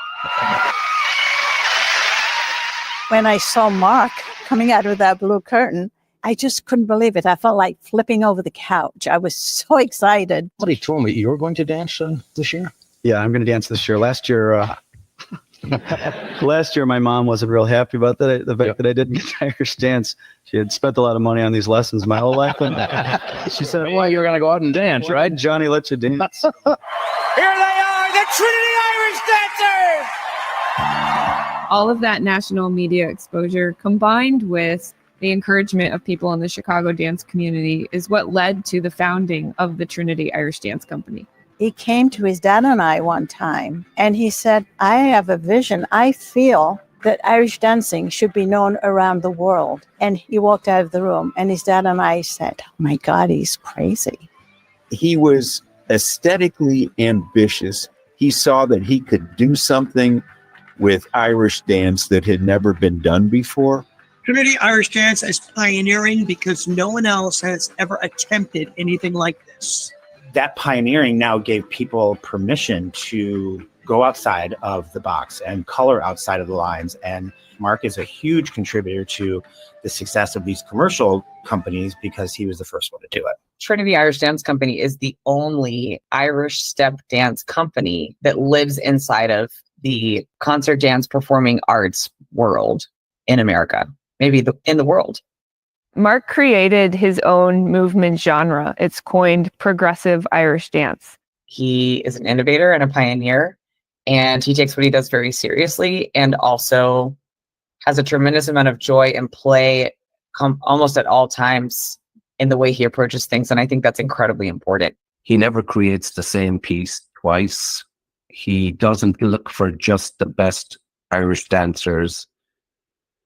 When I saw Mark coming out of that blue curtain, I just couldn't believe it. I felt like flipping over the couch. I was so excited.
Somebody told me you were going to dance this year?
Yeah, I'm going to dance this year. Last year, my mom wasn't real happy about the fact that I didn't get Irish dance. She had spent a lot of money on these lessons my whole life. And she said, well, you're going to go out and dance, right? Johnny let you dance.
Here they are, the Trinity Irish Dancers!
All of that national media exposure combined with the encouragement of people in the Chicago dance community is what led to the founding of the Trinity Irish Dance Company.
He came to his dad and I one time, and he said, I have a vision. I feel that Irish dancing should be known around the world. And he walked out of the room, and his dad and I said, oh my God, he's crazy.
He was aesthetically ambitious. He saw that he could do something with Irish dance that had never been done before.
Trinity Irish Dance is pioneering because no one else has ever attempted anything like this.
That pioneering now gave people permission to go outside of the box and color outside of the lines. And Mark is a huge contributor to the success of these commercial companies because he was the first one to do it.
Trinity Irish Dance Company is the only Irish step dance company that lives inside of the concert dance performing arts world in America, maybe in the world.
Mark created his own movement genre. It's coined progressive Irish dance.
He is an innovator and a pioneer, and he takes what he does very seriously and also has a tremendous amount of joy and play almost at all times in the way he approaches things. And I think that's incredibly important.
He never creates the same piece twice. He doesn't look for just the best Irish dancers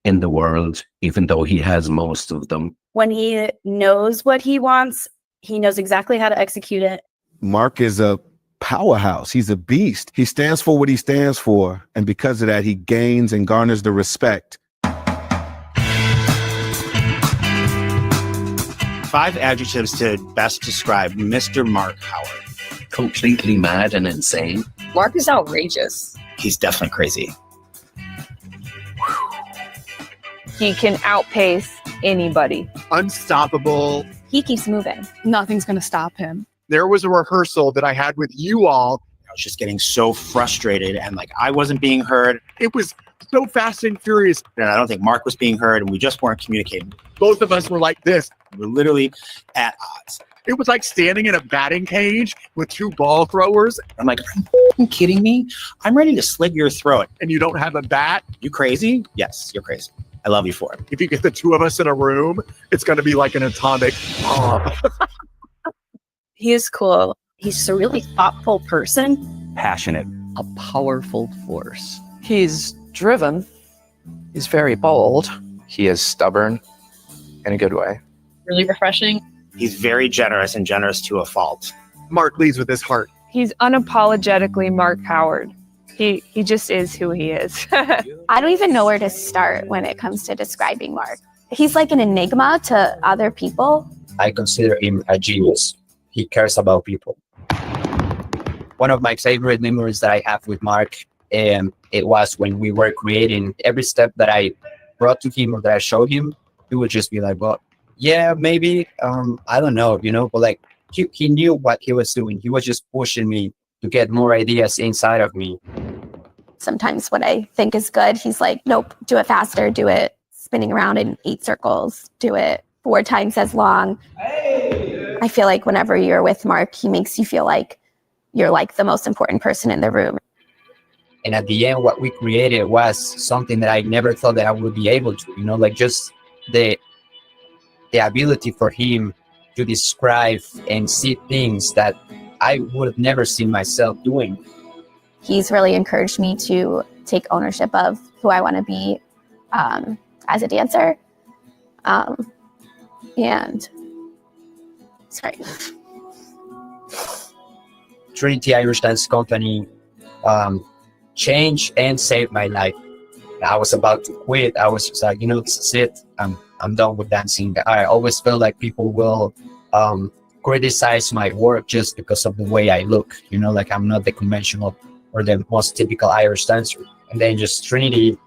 in the world, even though he has most of them.
When he knows what he wants, he knows exactly how to execute it.
Mark is a powerhouse. He's a beast. He stands for what he stands for. And because of that, he gains and garners the respect.
5 adjectives to best describe Mr. Mark Howard.
Completely mad and insane.
Mark is outrageous.
He's definitely crazy.
He can outpace anybody.
Unstoppable.
He keeps moving.
Nothing's going to stop him.
There was a rehearsal that I had with you all.
I was just getting so frustrated and like I wasn't being heard.
It was so fast and furious.
And I don't think Mark was being heard and we just weren't communicating.
Both of us were like this.
We're literally at odds.
It was like standing in a batting cage with 2 ball throwers.
I'm like, are you kidding me? I'm ready to slit your throat.
And you don't have a bat?
You crazy? Yes, you're crazy. I love you for it.
If you get the 2 of us in a room, it's going to be like an atomic bomb.
He is cool. He's a really thoughtful person.
Passionate.
A powerful force.
He's driven. He's very bold. He is stubborn in a good way.
Really refreshing.
He's very generous and generous to a fault.
Mark leads with his heart.
He's unapologetically Mark Howard. He just is who he is.
I don't even know where to start when it comes to describing Mark. He's like an enigma to other people.
I consider him a genius. He cares about people. One of my favorite memories that I have with Mark, it was when we were creating every step that I brought to him or that I showed him, he would just be like, well, yeah, maybe, I don't know, but like he knew what he was doing. He was just pushing me to get more ideas inside of me.
Sometimes what I think is good, he's like, nope, do it faster, do it spinning around in 8 circles, do it 4 times as long. I feel like whenever you're with Mark, he makes you feel like you're like the most important person in the room.
And at the end, what we created was something that I never thought that I would be able to, like just the ability for him to describe and see things that I would have never seen myself doing.
He's really encouraged me to take ownership of who I want to be as a dancer. And sorry.
Trinity Irish Dance Company changed and saved my life. I was about to quit. I was just like, this is it. I'm done with dancing. I always feel like people will criticize my work just because of the way I look. Like I'm not the conventional or the most typical Irish dancer. And then just Trinity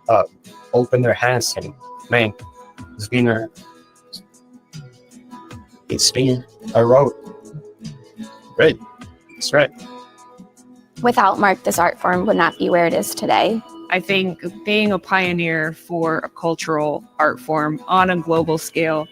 opened their hands and man, it's been a road. Right. That's right.
Without Mark, this art form would not be where it is today.
I think being a pioneer for a cultural art form on a global scale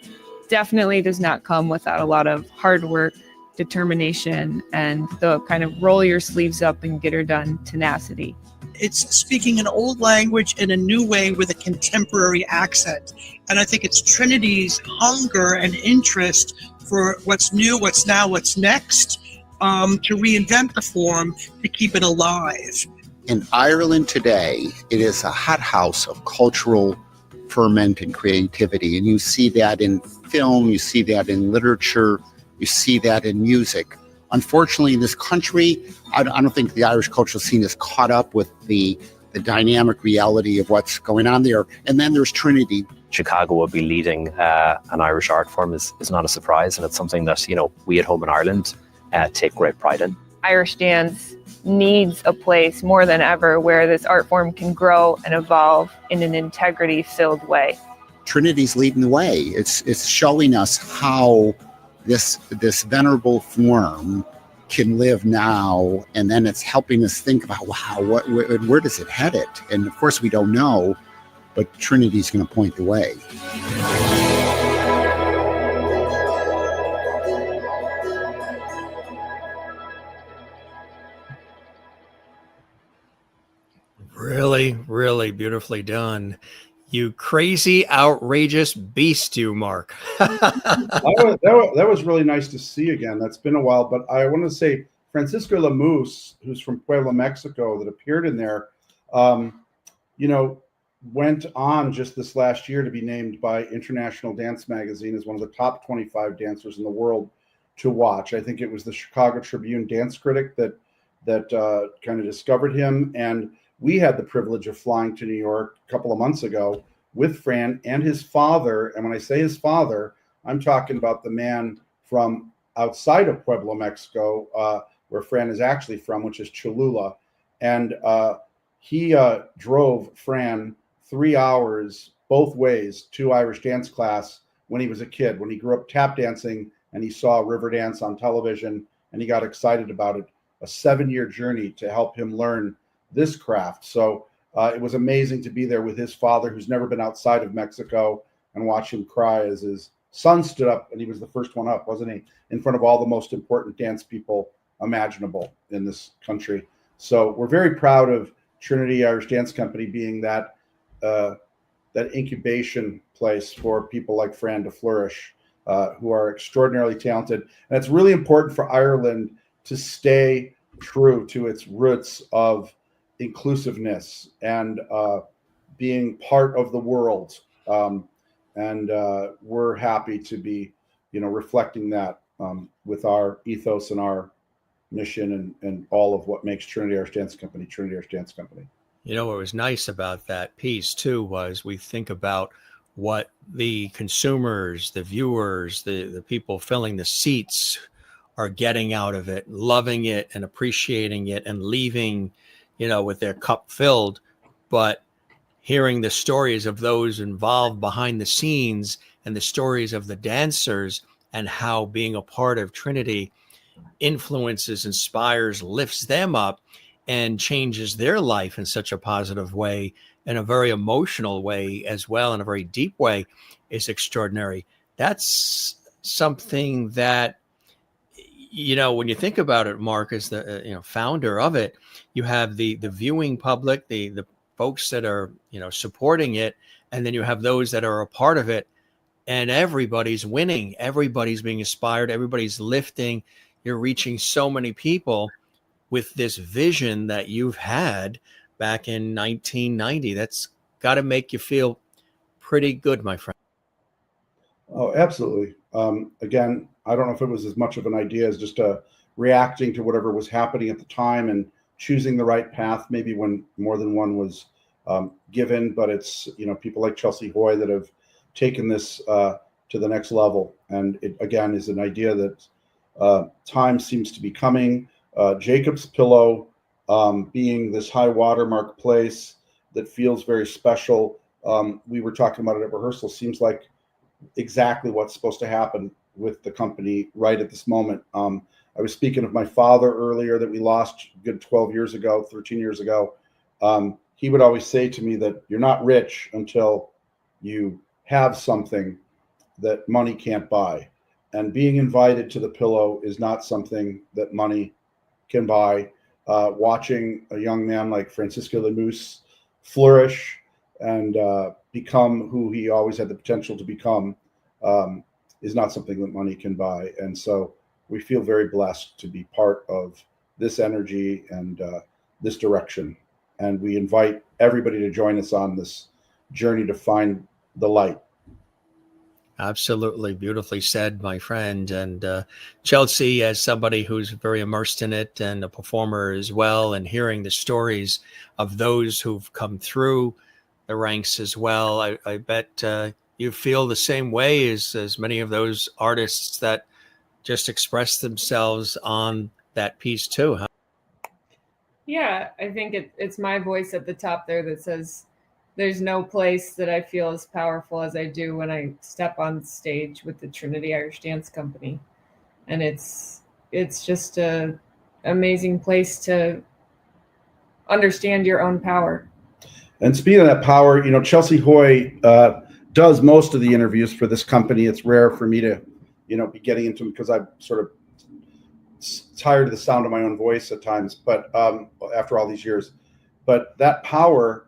definitely does not come without a lot of hard work, determination, and the kind of roll your sleeves up and get her done tenacity.
It's speaking an old language in a new way with a contemporary accent. And I think it's Trinity's hunger and interest for what's new, what's now, what's next, to reinvent the form, to keep it alive.
In Ireland today, it is a hothouse of cultural ferment and creativity. And you see that in film, you see that in literature, you see that in music. Unfortunately, in this country, I don't think the Irish cultural scene is caught up with the dynamic reality of what's going on there. And then there's Trinity.
Chicago will be leading an Irish art form is not a surprise. And it's something that, we at home in Ireland take great pride in.
Irish dance needs a place more than ever where this art form can grow and evolve in an integrity-filled way.
Trinity's leading the way. It's showing us how this venerable form can live now, and then it's helping us think about, wow, where does it head it? And of course we don't know, but Trinity's going to point the way.
Really, really beautifully done. You crazy, outrageous beast, you, Mark.
that was really nice to see again. That's been a while, but I want to say Francisco Lemus, who's from Puebla, Mexico, that appeared in there, went on just this last year to be named by International Dance Magazine as one of the top 25 dancers in the world to watch. I think it was the Chicago Tribune dance critic that kind of discovered him, and we had the privilege of flying to New York a couple of months ago with Fran and his father. And when I say his father, I'm talking about the man from outside of Puebla, Mexico, where Fran is actually from, which is Cholula. And he drove Fran 3 hours both ways to Irish dance class when he was a kid, when he grew up tap dancing and he saw Riverdance on television and he got excited about it. A 7-year journey to help him learn this craft. So it was amazing to be there with his father, who's never been outside of Mexico, and watch him cry as his son stood up, and he was the first one up, wasn't he, in front of all the most important dance people imaginable in this country. So we're very proud of Trinity Irish Dance Company being that incubation place for people like Fran to flourish, who are extraordinarily talented. And it's really important for Ireland to stay true to its roots of inclusiveness and being part of the world, and we're happy to be reflecting that with our ethos and our mission and all of what makes Trinity Irish Dance Company Trinity Irish Dance Company.
What was nice about that piece too was we think about what the consumers, the viewers, the people filling the seats are getting out of it, loving it and appreciating it and leaving with their cup filled, but hearing the stories of those involved behind the scenes and the stories of the dancers and how being a part of Trinity influences, inspires, lifts them up and changes their life in such a positive way, in a very emotional way as well, in a very deep way, is extraordinary. That's something that, when you think about it, Mark, as the founder of it, you have the viewing public, the folks that are supporting it, and then you have those that are a part of it, and everybody's winning, everybody's being inspired, everybody's lifting. You're reaching so many people with this vision that you've had back in 1990. That's got to make you feel pretty good, my friend.
Oh, absolutely. Again, I don't know if it was as much of an idea as just reacting to whatever was happening at the time and choosing the right path, maybe when more than one was given. But it's, people like Chelsea Hoy that have taken this to the next level. And it, again, is an idea that time seems to be coming. Jacob's Pillow being this high watermark place that feels very special. We were talking about it at rehearsal. Seems like exactly what's supposed to happen with the company right at this moment. I was speaking of my father earlier that we lost a good 12 years ago, 13 years ago. He would always say to me that you're not rich until you have something that money can't buy. And being invited to the Pillow is not something that money can buy. Watching a young man like Francisco Lemus flourish and become who he always had the potential to become is not something that money can buy. And so we feel very blessed to be part of this energy and this direction. And we invite everybody to join us on this journey to find the light.
Absolutely. Beautifully said, my friend. And Chelsea, as somebody who's very immersed in it and a performer as well, and hearing the stories of those who've come through the ranks as well, I bet you feel the same way as many of those artists that just express themselves on that piece too, huh?
Yeah, I think it's my voice at the top there that says there's no place that I feel as powerful as I do when I step on stage with the Trinity Irish Dance Company. And it's just a amazing place to understand your own power.
And speaking of that power, Chelsea Hoy does most of the interviews for this company. It's rare for me to, be getting into them because I'm sort of tired of the sound of my own voice at times, but after all these years. But that power,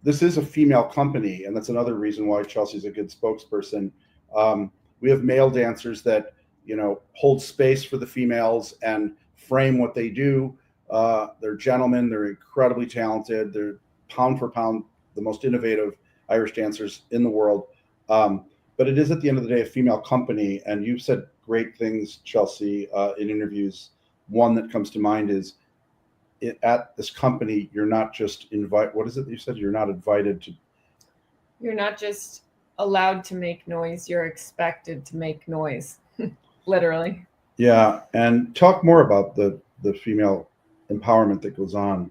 this is a female company, and that's another reason why Chelsea's a good spokesperson. We have male dancers that, hold space for the females and frame what they do. They're gentlemen. They're incredibly talented. They're pound for pound the most innovative Irish dancers in the world. But it is at the end of the day a female company, and you've said great things, Chelsea, in interviews. One that comes to mind is at this company, you're not just what is it that you said? You're not invited to.
You're not just allowed to make noise. You're expected to make noise, literally.
Yeah. And talk more about the female empowerment that goes on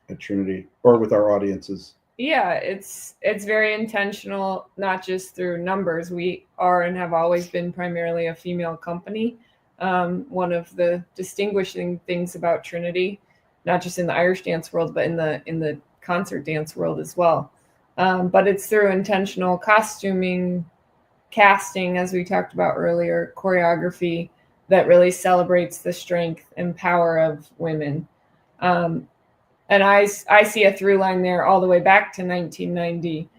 at Trinity or with our audiences.
Yeah, it's very intentional, not just through numbers. We are and have always been primarily a female company. One of the distinguishing things about Trinity, not just in the Irish dance world, but in the concert dance world as well. But it's through intentional costuming, casting, as we talked about earlier, choreography that really celebrates the strength and power of women. And I see a through line there all the way back to 1990,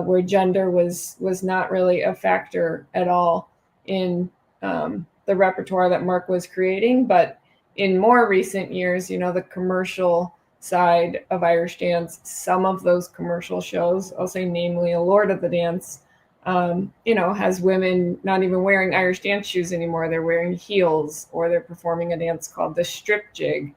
where gender was not really a factor at all in the repertoire that Mark was creating. But in more recent years, the commercial side of Irish dance, some of those commercial shows, I'll say namely A Lord of the Dance, has women not even wearing Irish dance shoes anymore. They're wearing heels, or they're performing a dance called the strip jig.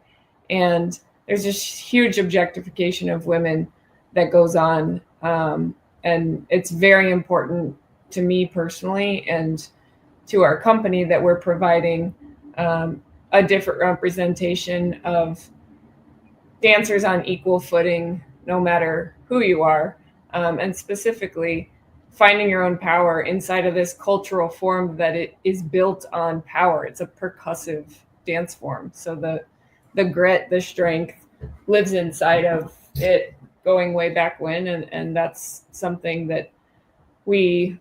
And there's this huge objectification of women that goes on. And it's very important to me personally and to our company that we're providing a different representation of dancers on equal footing, no matter who you are, and specifically finding your own power inside of this cultural form that it is built on power. It's a percussive dance form. So the grit, the strength lives inside of it going way back when. And that's something that we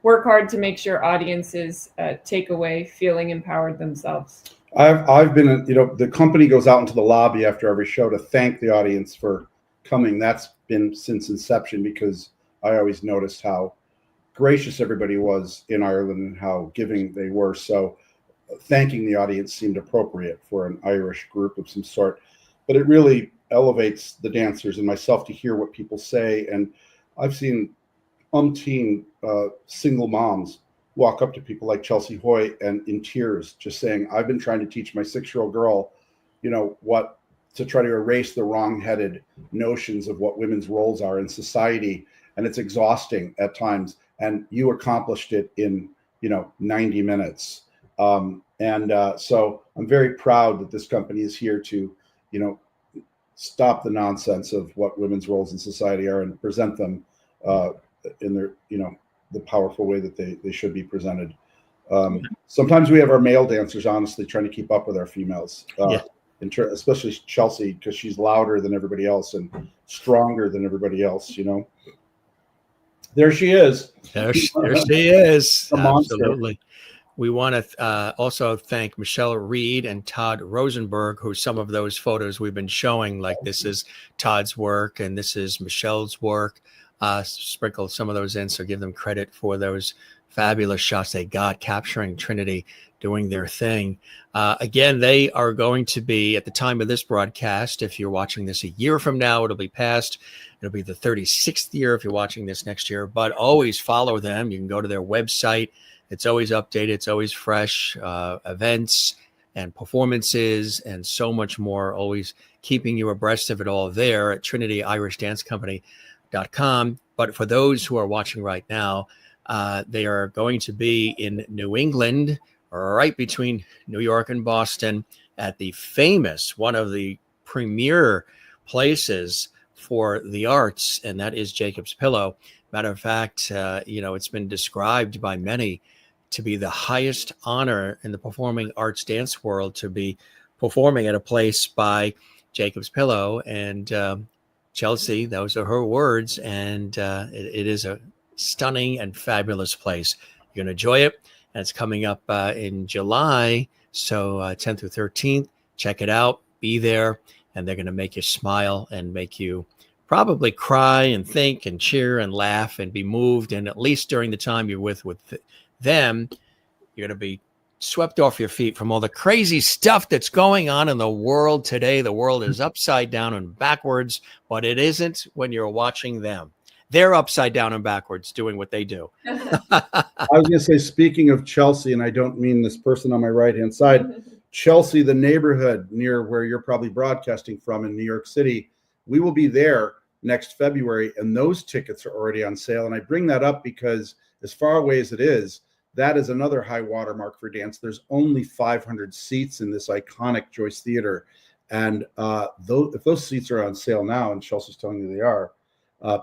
work hard to make sure audiences take away feeling empowered themselves.
I've been, the company goes out into the lobby after every show to thank the audience for coming. That's been since inception, because I always noticed how gracious everybody was in Ireland and how giving they were. So thanking the audience seemed appropriate for an Irish group of some sort. But it really elevates the dancers and myself to hear what people say. And I've seen umpteen single moms walk up to people like Chelsea Hoy and in tears, just saying, I've been trying to teach my 6-year-old girl, what to try to erase the wrong-headed notions of what women's roles are in society. And it's exhausting at times. And you accomplished it in, 90 minutes. So I'm very proud that this company is here to, stop the nonsense of what women's roles in society are and present them in their, the powerful way that they should be presented. Sometimes we have our male dancers, honestly, trying to keep up with our females, especially Chelsea, because she's louder than everybody else and stronger than everybody else, There she is.
There she is.
A monster.
Absolutely. We want to also thank Michelle Reed and Todd Rosenberg, who some of those photos we've been showing, like this is Todd's work and this is Michelle's work. Sprinkle some of those in, so give them credit for those fabulous shots they got capturing Trinity doing their thing. Again, they are going to be, at the time of this broadcast, if you're watching this a year from now, it'll be past. It'll be the 36th year if you're watching this next year, but always follow them. You can go to their website. It's always updated. It's always fresh. Events and performances and so much more, always keeping you abreast of it all there at TrinityIrishDanceCompany.com. But for those who are watching right now, they are going to be in New England, right between New York and Boston, at the famous, one of the premier places for the arts, and that is Jacob's Pillow. Matter of fact, it's been described by many to be the highest honor in the performing arts dance world, to be performing at a place by Jacob's Pillow. And Chelsea, those are her words, and it is a stunning and fabulous place. You're going to enjoy it, and it's coming up in July, so 10th through 13th. Check it out. Be there, and they're going to make you smile and make you probably cry and think and cheer and laugh and be moved. And at least during the time you're with them, you're going to be swept off your feet from all the crazy stuff that's going on in the world today. The world is upside down and backwards, but it isn't when you're watching them. They're upside down and backwards doing what they do.
I was going to say, speaking of Chelsea, and I don't mean this person on my right-hand side, Chelsea, the neighborhood near where you're probably broadcasting from in New York City, we will be there next February, and those tickets are already on sale. And I bring that up because as far away as it is, that is another high watermark for dance. There's only 500 seats in this iconic Joyce Theater. And if those seats are on sale now, and Chelsea's telling you they are,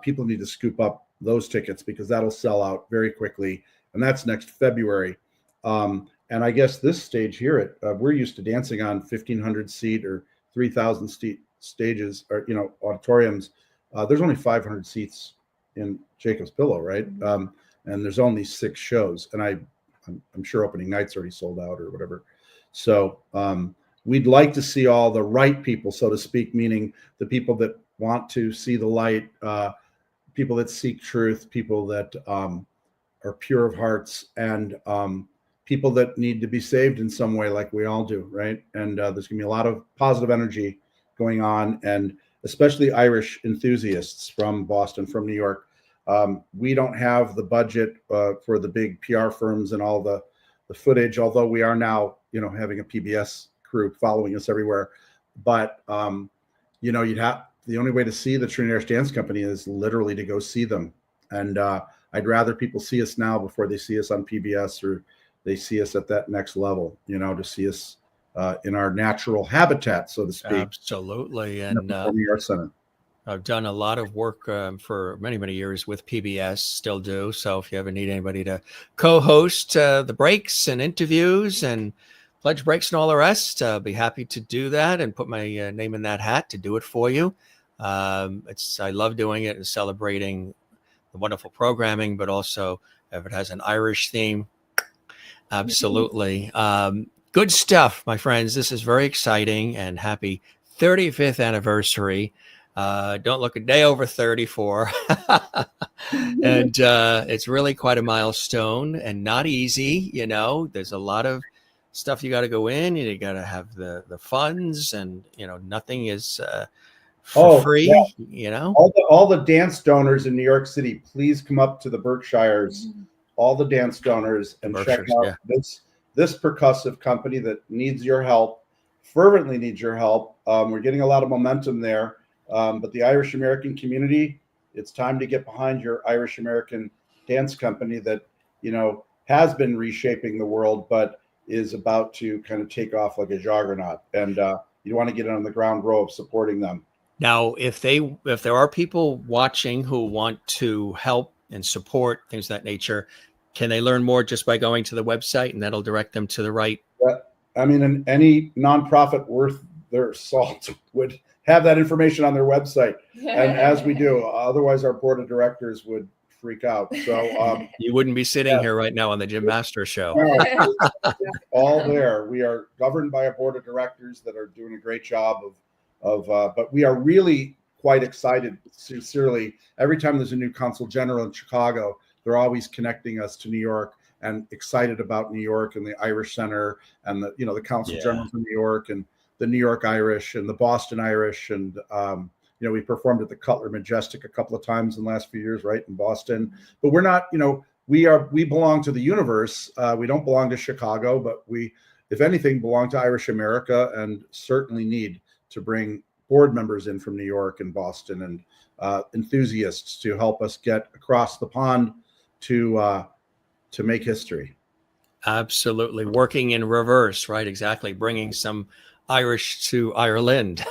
people need to scoop up those tickets because that'll sell out very quickly. And that's next February. And I guess this stage here, we're used to dancing on 1,500 seat or 3,000 seat stages or, auditoriums. There's only 500 seats in Jacob's Pillow, right? And there's only 6 shows, and I'm sure opening night's already sold out or whatever. So we'd like to see all the right people, so to speak, meaning the people that want to see the light, people that seek truth, people that are pure of hearts, and people that need to be saved in some way, like we all do, right? And there's going to be a lot of positive energy going on, and especially Irish enthusiasts from Boston, from New York. We don't have the budget for the big PR firms and all the footage, although we are now, having a PBS crew following us everywhere. But, the only way to see the Trinity Irish Dance Company is literally to go see them. And I'd rather people see us now before they see us on PBS or they see us at that next level, to see us in our natural habitat, so to speak.
Absolutely. And
Arts Center.
I've done a lot of work for many, many years with PBS, still do. So if you ever need anybody to co-host the breaks and interviews and pledge breaks and all the rest, I'll be happy to do that and put my name in that hat to do it for you. I love doing it and celebrating the wonderful programming, but also if it has an Irish theme, absolutely. Good stuff, my friends. This is very exciting, and happy 35th anniversary. Don't look a day over 34. And it's really quite a milestone and not easy. There's a lot of stuff you got to go in. You got to have the funds, and nothing is for free,
All the dance donors in New York City, please come up to the Berkshires, all the dance donors, and check out this percussive company that needs your help, fervently needs your help. We're getting a lot of momentum there, but the Irish American community, it's time to get behind your Irish American dance company that, has been reshaping the world, but is about to kind of take off like a juggernaut. And you want to get on the ground row of supporting them.
Now, if there are people watching who want to help and support things of that nature, can they learn more just by going to the website, and that'll direct them to the right?
I mean, any nonprofit worth their salt would have that information on their website, and as we do, otherwise our board of directors would freak out. So
you wouldn't be sitting here right now on the Jim Masters Show.
All there. We are governed by a board of directors that are doing a great job but we are really quite excited, sincerely. Every time there's a new consul general in Chicago, they're always connecting us to New York, and excited about New York and the Irish Center and the consul generals in New York and the New York Irish and the Boston Irish. And, we performed at the Cutler Majestic a couple of times in the last few years, right, in Boston. But we're not, we belong to the universe. We don't belong to Chicago, but we, if anything, belong to Irish America, and certainly need to bring board members in from New York and Boston and enthusiasts to help us get across the pond to make history.
Absolutely. Working in reverse, right? Exactly. Bringing some Irish to Ireland,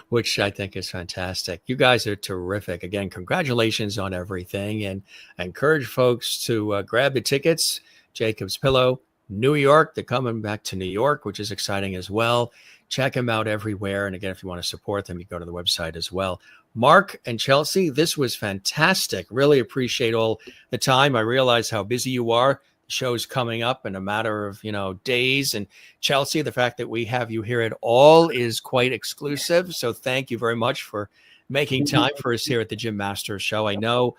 which I think is fantastic. You guys are terrific. Again, congratulations on everything, and I encourage folks to grab the tickets. Jacob's Pillow, New York. They're coming back to New York, which is exciting as well. Check them out everywhere. And again, if you want to support them, you go to the website as well. Mark and Chelsea, this was fantastic. Really appreciate all the time. I realize how busy you are. The show's coming up in a matter of, days. And Chelsea, the fact that we have you here at all is quite exclusive. So thank you very much for making time for us here at the Jim Masters Show. I know,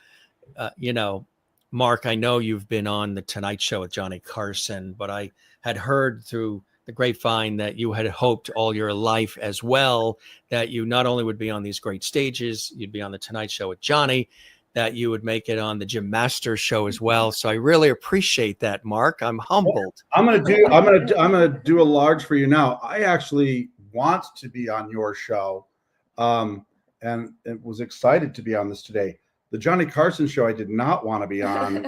Mark, I know you've been on the Tonight Show with Johnny Carson, but I had heard through the grapevine that you had hoped all your life as well that you not only would be on these great stages, you'd be on the Tonight Show with Johnny, that you would make it on the Jim Masters Show as well. So I really appreciate that, Mark. I'm humbled.
I'm gonna do a large for you now. I actually want to be on your show, and was excited to be on this today. The Johnny Carson Show I did not want to be on.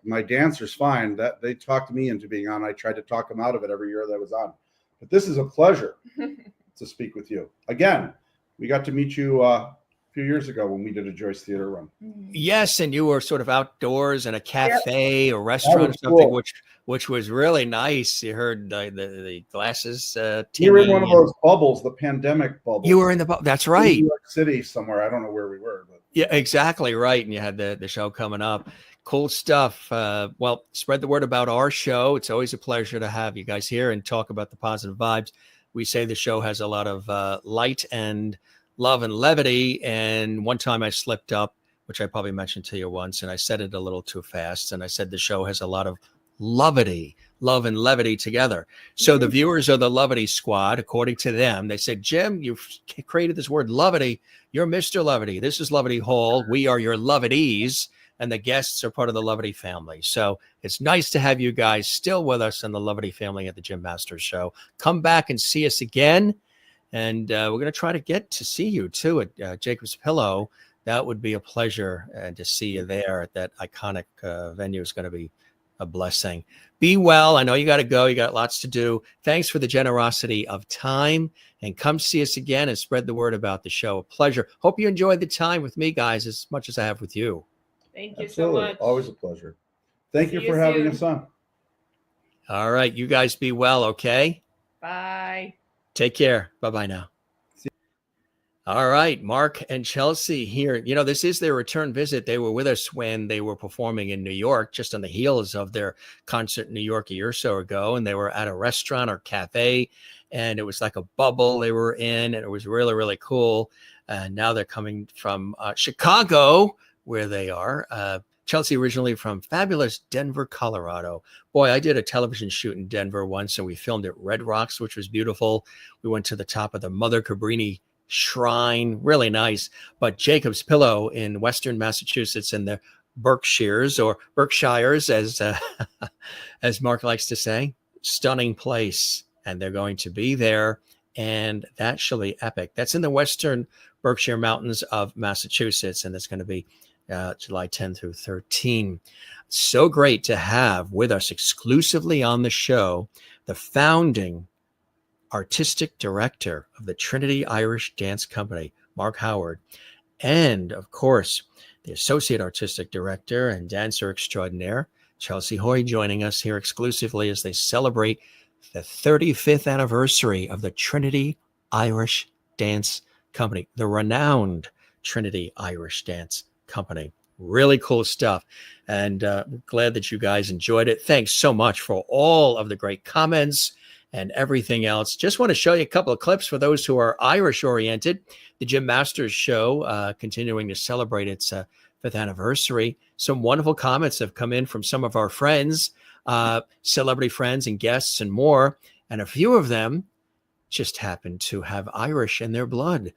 My dancer's fine. That they talked me into being on. I tried to talk them out of it every year that I was on. But this is a pleasure to speak with you. Again, we got to meet you a few years ago when we did a Joyce Theater run.
Yes, and you were sort of outdoors in a cafe, a restaurant or something, cool. which was really nice. You heard the glasses.
You were in one of those bubbles, the pandemic bubble.
You were in the bubble. That's right.
In New York City somewhere. I don't know where we were. But.
Yeah, exactly right. And you had the show coming up. Cool stuff. Well, spread the word about our show. It's always a pleasure to have you guys here and talk about the positive vibes. We say the show has a lot of light and love and levity. And one time I slipped up, which I probably mentioned to you once, and I said it a little too fast. And I said the show has a lot of levity, love and levity together. So the viewers of the Levity Squad, according to them, they said, Jim, you've created this word levity. You're Mr. Levity. This is Levity Hall. We are your Levities, and the guests are part of the Levity family. So it's nice to have you guys still with us in the Levity family at the Jim Masters Show. Come back and see us again. And we're going to try to get to see you too at Jacob's Pillow. That would be a pleasure to see you there at that iconic venue. Is going to be a blessing. Be well. I know you got to go. You got lots to do. Thanks for the generosity of time, and come see us again and spread the word about the show. A pleasure. Hope you enjoyed the time with me, guys, as much as I have with you.
Thank you
Absolutely.
so much.
Always a pleasure. Thank you for having us on.
All right. You guys be well. Okay.
Bye.
Take care. Bye-bye now. All right, Mark and Chelsea here. This is their return visit. They were with us when they were performing in New York, just on the heels of their concert in New York a year or so ago. And they were at a restaurant or cafe, and it was like a bubble they were in, and it was really, really cool. And now they're coming from Chicago, where they are. Chelsea originally from fabulous Denver, Colorado. Boy, I did a television shoot in Denver once, and we filmed at Red Rocks, which was beautiful. We went to the top of the Mother Cabrini shrine, really nice. But Jacob's Pillow in Western Massachusetts in the Berkshires, or Berkshires, as as Mark likes to say, stunning place. And they're going to be there, and that shall be epic. That's in the Western Berkshire Mountains of Massachusetts, and it's going to be July 10 through 13. So great to have with us exclusively on the show the founding artistic director of the Trinity Irish Dance Company, Mark Howard, and of course, the associate artistic director and dancer extraordinaire, Chelsea Hoy, joining us here exclusively as they celebrate the 35th anniversary of the Trinity Irish Dance Company, the renowned Trinity Irish Dance Company. Really cool stuff. And glad that you guys enjoyed it. Thanks so much for all of the great comments and everything else. Just want to show you a couple of clips for those who are Irish oriented. The Jim Masters Show continuing to celebrate its 5th anniversary. Some wonderful comments have come in from some of our friends, celebrity friends and guests and more. And a few of them just happen to have Irish in their blood,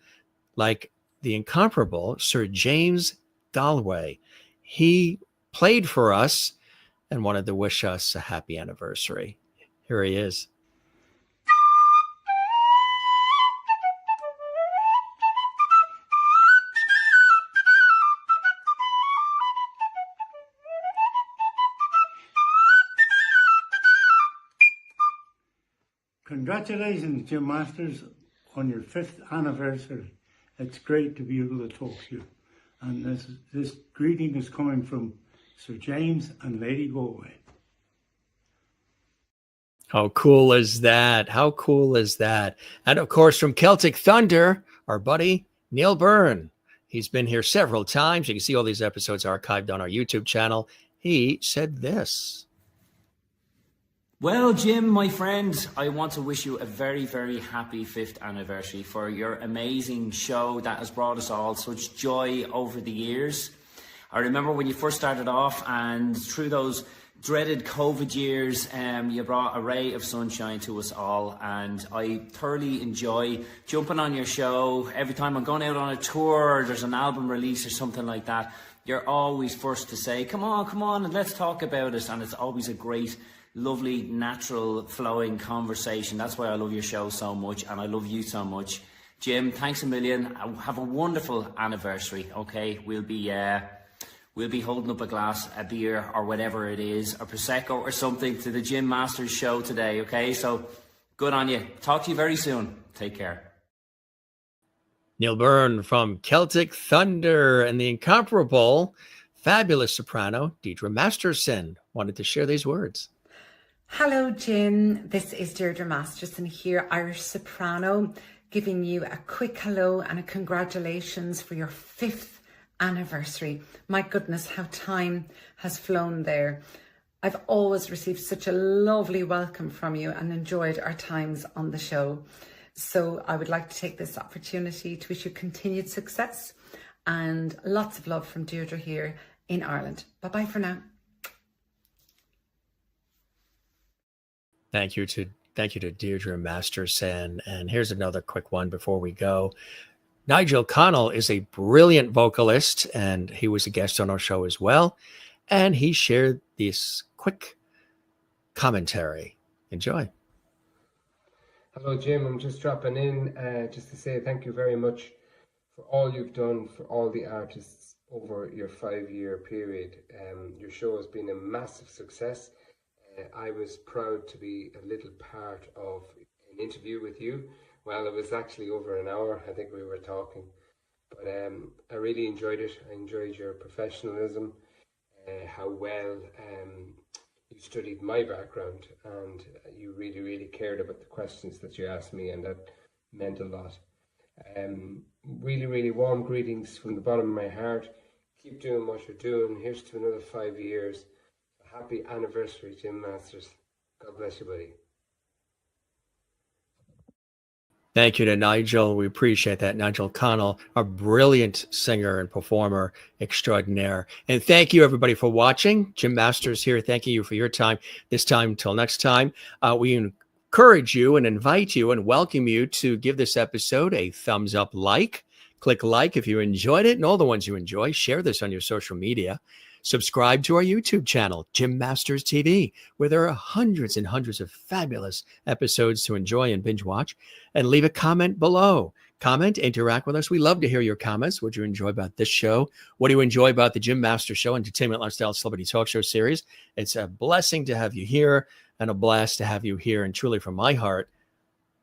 like the incomparable Sir James Galway. He played for us and wanted to wish us a happy anniversary. Here he is.
Congratulations, Jim Masters, on your 5th anniversary. It's great to be able to talk to you. And this greeting is coming from Sir James and Lady Galway.
How cool is that? How cool is that? And of course, from Celtic Thunder, our buddy Neil Byrne. He's been here several times. You can see all these episodes archived on our YouTube channel. He said this.
Well, Jim, my friend, I want to wish you a very, very happy 5th anniversary for your amazing show that has brought us all such joy over the years. I remember when you first started off, and through those dreaded COVID years, you brought a ray of sunshine to us all, and I thoroughly enjoy jumping on your show. Every time I'm going out on a tour, or there's an album release or something like that, you're always first to say, come on, and let's talk about it. And it's always a great, lovely, natural, flowing conversation. That's why I love your show so much, and I love you so much. Jim, thanks a million. Have a wonderful anniversary, okay? We'll be holding up a glass of beer or whatever it is, or Prosecco or something, to the Jim Masters show today, okay? So good on you. Talk to you very soon. Take care.
Neil Byrne from Celtic Thunder, and the incomparable, fabulous soprano, Deidre Masterson, wanted to share these words.
Hello, Jim. This is Deirdre Masterson here, Irish soprano, giving you a quick hello and a congratulations for your 5th anniversary. My goodness, how time has flown there. I've always received such a lovely welcome from you and enjoyed our times on the show. So I would like to take this opportunity to wish you continued success and lots of love from Deirdre here in Ireland. Bye-bye for now.
Thank you to Deirdre Masterson. And here's another quick one before we go. Nigel Connell is a brilliant vocalist, and he was a guest on our show as well. And he shared this quick commentary. Enjoy.
Hello, Jim. I'm just dropping in just to say thank you very much for all you've done for all the artists over your 5-year period. Your show has been a massive success. I was proud to be a little part of an interview with you. Well, it was actually over an hour, I think we were talking. But I really enjoyed it. I enjoyed your professionalism, how well you studied my background, and you really, really cared about the questions that you asked me, and that meant a lot. Really, really warm greetings from the bottom of my heart. Keep doing what you're doing. Here's to another 5 years. Happy anniversary, Jim Masters. God bless you, buddy.
Thank you to Nigel. We appreciate that. Nigel Connell, a brilliant singer and performer extraordinaire. And thank you, everybody, for watching. Jim Masters here. Thank you for your time. This time, till next time. We encourage you and invite you and welcome you to give this episode a thumbs up like. Click like if you enjoyed it, and all the ones you enjoy, share this on your social media. Subscribe to our YouTube channel, Jim Masters TV, where there are hundreds and hundreds of fabulous episodes to enjoy and binge watch. And leave a comment below. Comment, interact with us. We love to hear your comments. What do you enjoy about this show? What do you enjoy about the Jim Masters Show, entertainment, lifestyle, celebrity talk show series? It's a blessing to have you here and a blast to have you here. And truly from my heart,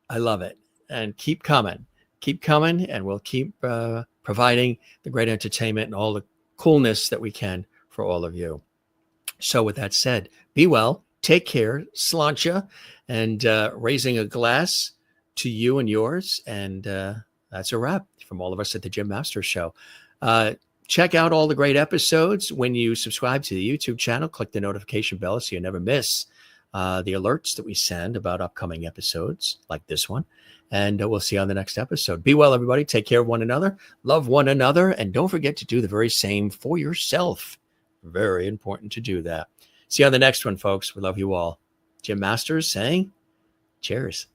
I love it. And keep coming. Keep coming, and we'll keep providing the great entertainment and all the coolness that we can for all of you. So with that said, be well, take care, sláinte, and raising a glass to you and yours. And that's a wrap from all of us at the Jim Masters Show. Check out all the great episodes when you subscribe to the YouTube channel. Click the notification bell so you never miss the alerts that we send about upcoming episodes like this one. And we'll see you on the next episode. Be well, everybody. Take care of one another. Love one another. And don't forget to do the very same for yourself. Very important to do that. See you on the next one, folks. We love you all. Jim Masters saying cheers.